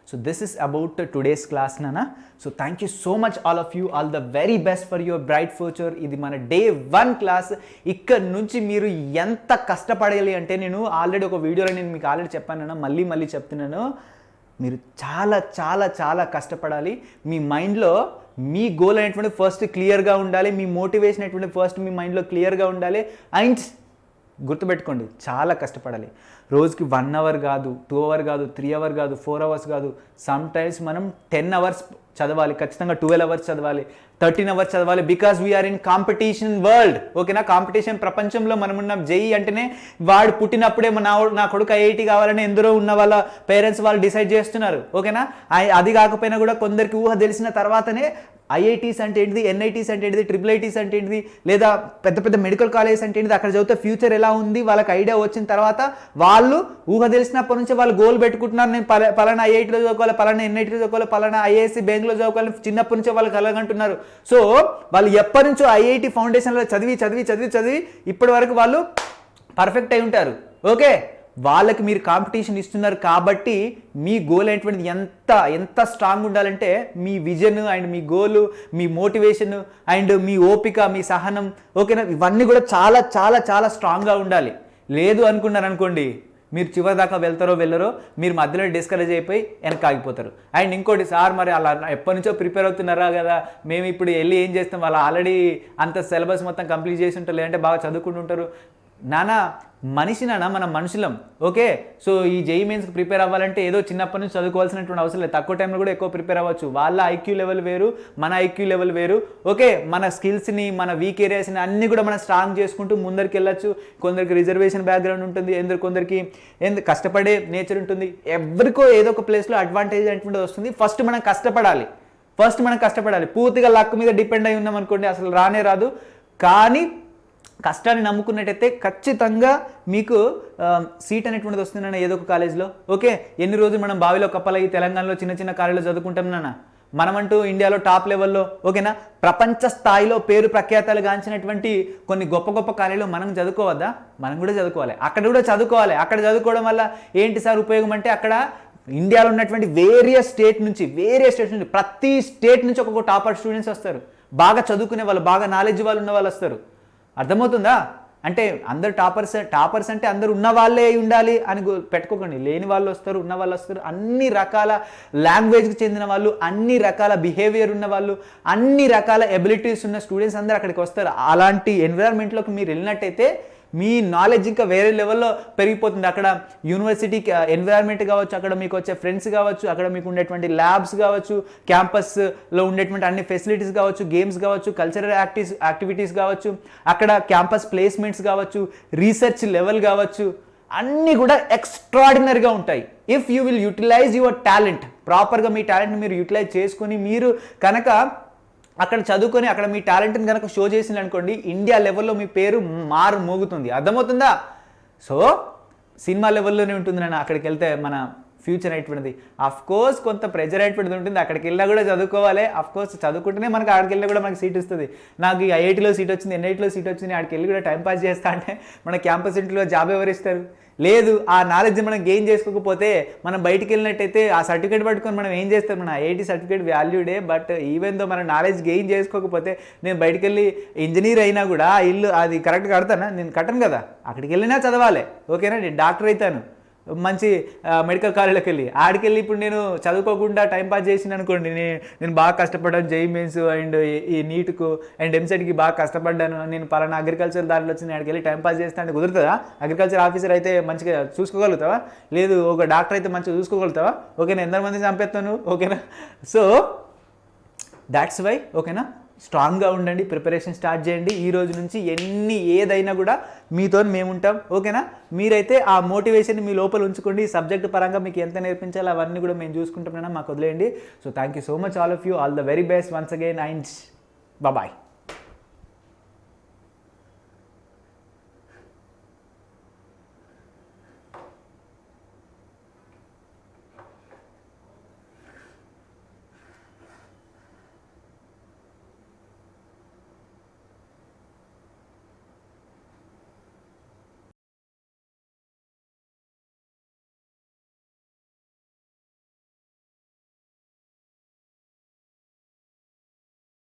So this is about today's class నాన్న. So thank you so much all of you, all the very best for your bright future. ఇది మన Day 1 క్లాస్. ఇక్కడ నుంచి మీరు ఎంత కష్టపడాలి అంటే, నేను ఆల్రెడీ ఒక వీడియోలో నేను మీకు ఆల్రెడీ చెప్పాను, మళ్ళీ చెప్తున్నాను. మీరు చాలా చాలా చాలా కష్టపడాలి. మీ మైండ్లో మీ గోల్ అనేటువంటి ఫస్ట్ క్లియర్గా ఉండాలి. మీ మోటివేషన్ అనేటువంటి ఫస్ట్ మీ మైండ్లో క్లియర్గా ఉండాలి. అండ్ గుర్తుపెట్టుకోండి, చాలా కష్టపడాలి. రోజుకి 1 అవర్ కాదు, 2 అవర్ కాదు, 3 అవర్ కాదు, 4 అవర్స్ కాదు. సమ్ టైమ్స్ మనం 10 అవర్స్ చదవాలి, ఖచ్చితంగా 12 అవర్స్ చదవాలి, 13 అవర్స్ చదవాలి. Because we are in competition world. ఓకేనా, కాంపిటీషన్ ప్రపంచంలో మనం ఉన్నాం. జేఈ అంటేనే వాడు పుట్టినప్పుడే నా కొడుకు ఐఐటి కావాలని ఎందరో ఉన్న వాళ్ళ పేరెంట్స్ వాళ్ళు డిసైడ్ చేస్తున్నారు. ఓకేనా, అది కాకపోయినా కూడా కొందరికి ఊహ తెలిసిన తర్వాతనే ఐఐటీస్ అంటే ఏంటిది, ఎన్ఐటీస్ అంటే ఏంటిది, ట్రిపుల్ ఐటీస్ అంటే ఏంటిది, లేదా పెద్ద మెడికల్ కాలేజెస్ అంటే ఏంటిది, అక్కడ చదివితే ఫ్యూచర్ ఎలా ఉంది వాళ్ళకి ఐడియా వచ్చిన తర్వాత వాళ్ళు ఊహ తెలిసినప్పటి నుంచి వాళ్ళు గోల్ పెట్టుకుంటున్నారు. నేను పలానా ఐఐటీలో చదువుకోవాలి, పలానా ఎన్ఐటీలో చదువుకోవాలి, పలానా ఐఐఎస్సి బెంగళూరులో చదువుకోవాలి, చిన్నప్పటి నుంచే వాళ్ళు కలగంటున్నారు. సో వాళ్ళు ఎప్పటి నుంచో ఐఐటి ఫౌండేషన్లో చదివి ఇప్పటి వరకు వాళ్ళు పర్ఫెక్ట్ అయి ఉంటారు. ఓకే, వాళ్ళకి మీరు కాంపిటీషన్ ఇస్తున్నారు కాబట్టి మీ గోల్ అనేటువంటిది ఎంత స్ట్రాంగ్ ఉండాలంటే మీ విజన్ అండ్ మీ గోలు, మీ మోటివేషన్ అండ్ మీ ఓపిక, మీ సహనం, ఓకేనా, ఇవన్నీ కూడా చాలా చాలా చాలా స్ట్రాంగ్గా ఉండాలి. లేదు అనుకోండి మీరు చివరి దాకా వెళ్ళరో, మీరు మధ్యలో డిస్కరేజ్ అయిపోయి వెనక ఆగిపోతారు. అండ్ ఇంకోటి, సార్ మరి అలా ఎప్పటి నుంచో ప్రిపేర్ అవుతున్నారా కదా, మేము ఇప్పుడు వెళ్ళి ఏం చేస్తాం, వాళ్ళు ఆల్రెడీ అంత సిలబస్ మొత్తం కంప్లీట్ చేసి ఉంటారు, లేదంటే బాగా చదువుకుంటుంటారు. మనం మనుషులం. ఓకే, సో ఈ జేఈ మెయిన్స్కి ప్రిపేర్ అవ్వాలంటే ఏదో చిన్నప్పటి నుంచి చదువుకోవాల్సినటువంటి అవసరం లేదు. తక్కువ టైంలో కూడా ఎక్కువ ప్రిపేర్ అవ్వచ్చు. వాళ్ళ ఐక్యూ లెవెల్ వేరు, మన ఐక్యూ లెవెల్ వేరు. ఓకే, మన స్కిల్స్ని, మన వీక్ ఏరియాస్ని అన్నీ కూడా మనం స్ట్రాంగ్ చేసుకుంటూ ముందరికి వెళ్ళచ్చు. కొందరికి రిజర్వేషన్ బ్యాక్గ్రౌండ్ ఉంటుంది, కొందరికి కష్టపడే నేచర్ ఉంటుంది. ఎవరికో ఏదో ఒక ప్లేస్లో అడ్వాంటేజ్ అనేటువంటిది వస్తుంది. ఫస్ట్ మనం కష్టపడాలి. పూర్తిగా లక్ మీద డిపెండ్ అయి ఉన్నాం అనుకోండి, అసలు రానే రాదు. కానీ కష్టాన్ని నమ్ముకున్నట్టయితే ఖచ్చితంగా మీకు సీట్ అనేటువంటిది వస్తుందన్న ఏదో ఒక కాలేజ్లో. ఓకే, ఎన్ని రోజులు మనం బావిలో కప్పలయ్యి తెలంగాణలో చిన్న కాలేజీలో చదువుకుంటాం నాన్న. మనమంటూ ఇండియాలో టాప్ లెవెల్లో, ఓకేనా, ప్రపంచ స్థాయిలో పేరు ప్రఖ్యాతలు గాంచినటువంటి కొన్ని గొప్ప కాలేజీలో మనం చదువుకోవద్దా? మనం కూడా చదువుకోవాలి. అక్కడ కూడా చదువుకోవాలి. అక్కడ చదువుకోవడం వల్ల ఏంటి సార్ ఉపయోగం అంటే, అక్కడ ఇండియాలో ఉన్నటువంటి వేరియస్ స్టేట్ నుంచి ప్రతి స్టేట్ నుంచి ఒక్కొక్క టాపర్ స్టూడెంట్స్ వస్తారు. బాగా చదువుకునే వాళ్ళు, బాగా నాలెడ్జ్ వాళ్ళు ఉన్న వాళ్ళు వస్తారు. అర్థమవుతుందా? అంటే అందరు టాపర్స్ అంటే అందరు ఉన్న వాళ్ళే ఉండాలి అని పెట్టుకోకండి. లేని వాళ్ళు వస్తారు, ఉన్న వాళ్ళు వస్తారు. అన్ని రకాల లాంగ్వేజ్కి చెందిన వాళ్ళు, అన్ని రకాల బిహేవియర్ ఉన్న వాళ్ళు, అన్ని రకాల ఎబిలిటీస్ ఉన్న స్టూడెంట్స్ అందరూ అక్కడికి వస్తారు. అలాంటి ఎన్విరాన్మెంట్లోకి మీరు వెళ్ళినట్టయితే మీ నాలెడ్జ్ ఇంకా వేరే లెవెల్లో పెరిగిపోతుంది. అక్కడ యూనివర్సిటీ ఎన్విరాన్మెంట్ కావచ్చు, అక్కడ మీకు వచ్చే ఫ్రెండ్స్ కావచ్చు, అక్కడ మీకు ఉండేటువంటి ల్యాబ్స్ కావచ్చు, క్యాంపస్లో ఉండేటువంటి అన్ని ఫెసిలిటీస్ కావచ్చు, గేమ్స్ కావచ్చు, కల్చరల్ యాక్టివిటీస్ కావచ్చు, అక్కడ క్యాంపస్ ప్లేస్మెంట్స్ కావచ్చు, రీసెర్చ్ లెవెల్ కావచ్చు, అన్నీ కూడా ఎక్స్ట్రాడినరీగా ఉంటాయి. If you will utilise your talent, ప్రాపర్గా మీ టాలెంట్ని మీరు యూటిలైజ్ చేసుకొని మీరు కనుక అక్కడ చదువుకొని అక్కడ మీ టాలెంట్ని కనుక షో చేసింది అనుకోండి, ఇండియా లెవెల్లో మీ పేరు మోగుతుంది. అర్థమవుతుందా? సో సినిమా లెవెల్లోనే ఉంటుంది నాన్న అక్కడికి వెళ్తే మన ఫ్యూచర్ అయినటువంటిది. అఫ్ కోర్స్ కొంత ప్రెజర్ అయినటువంటిది ఉంటుంది, అక్కడికి వెళ్ళినా కూడా చదువుకోవాలి. అఫ్ కోర్స్ చదువుకుంటేనే మనకి అక్కడికి వెళ్ళినా కూడా మనకి సీట్ వస్తుంది. నాకు ఈ ఐఐటీలో సీట్ వచ్చింది, ఎన్ఐటీలో సీట్ వచ్చింది, అక్కడికి వెళ్ళి కూడా టైం పాస్ చేస్తా అంటే మన క్యాంపస్ ఇంటర్వ్యూలో జాబ్ ఎవరు ఇస్తారు? లేదు, ఆ నాలెడ్జ్ మనం గెయిన్ చేసుకోకపోతే మనం బయటికి వెళ్ళినట్టయితే ఆ సర్టిఫికేట్ పట్టుకొని మనం ఏం చేస్తాం? మన ఐఐటీ సర్టిఫికేట్ వాల్యూడే, బట్ ఈవెన్ దో మనం నాలెడ్జ్ గెయిన్ చేసుకోకపోతే నేను బయటికి వెళ్ళి ఇంజనీర్ అయినా కూడా ఇల్లు అది కరెక్ట్గా కడతానా? నేను కట్టను కదా. అక్కడికి వెళ్ళినా చదవాలి. ఓకేనా? నేను డాక్టర్ అవుతాను మంచి మెడికల్ కాలేజ్లోకి వెళ్ళి, ఆడికి వెళ్ళి ఇప్పుడు నేను చదువుకోకుండా టైంపాస్ చేసిన అనుకోండి, నేను బాగా కష్టపడ్డాను జేఈ మెయిన్స్ అండ్ ఈ నీట్కు అండ్ ఎంసెట్కి బాగా కష్టపడ్డాను, నేను పలానా అగ్రికల్చర్ దాంట్లో వచ్చి ఆడికి వెళ్ళి టైంపాస్ చేస్తా అంటే కుదురుతుందా? అగ్రికల్చర్ ఆఫీసర్ అయితే మంచిగా చూసుకోగలుగుతావా? లేదు, ఒక డాక్టర్ అయితే మంచిగా చూసుకోగలుగుతావా? ఓకేనా? ఎంతమంది చంపేస్తాను? ఓకేనా? సో దాట్స్ వై ఓకేనా, స్ట్రాంగ్గా ఉండండి, ప్రిపరేషన్ స్టార్ట్ చేయండి. ఈ రోజు నుంచి ఏదైనా కూడా మీతో మేము ఉంటాం. ఓకేనా? మీరైతే ఆ మోటివేషన్ మీ లోపల ఉంచుకోండి. సబ్జెక్ట్ పరంగా మీకు ఎంత నేర్పించాలో అవన్నీ కూడా మేము చూసుకుంటామైనా మాకు వదిలేయండి. So thank you so much all of you. All the very best once again and bye.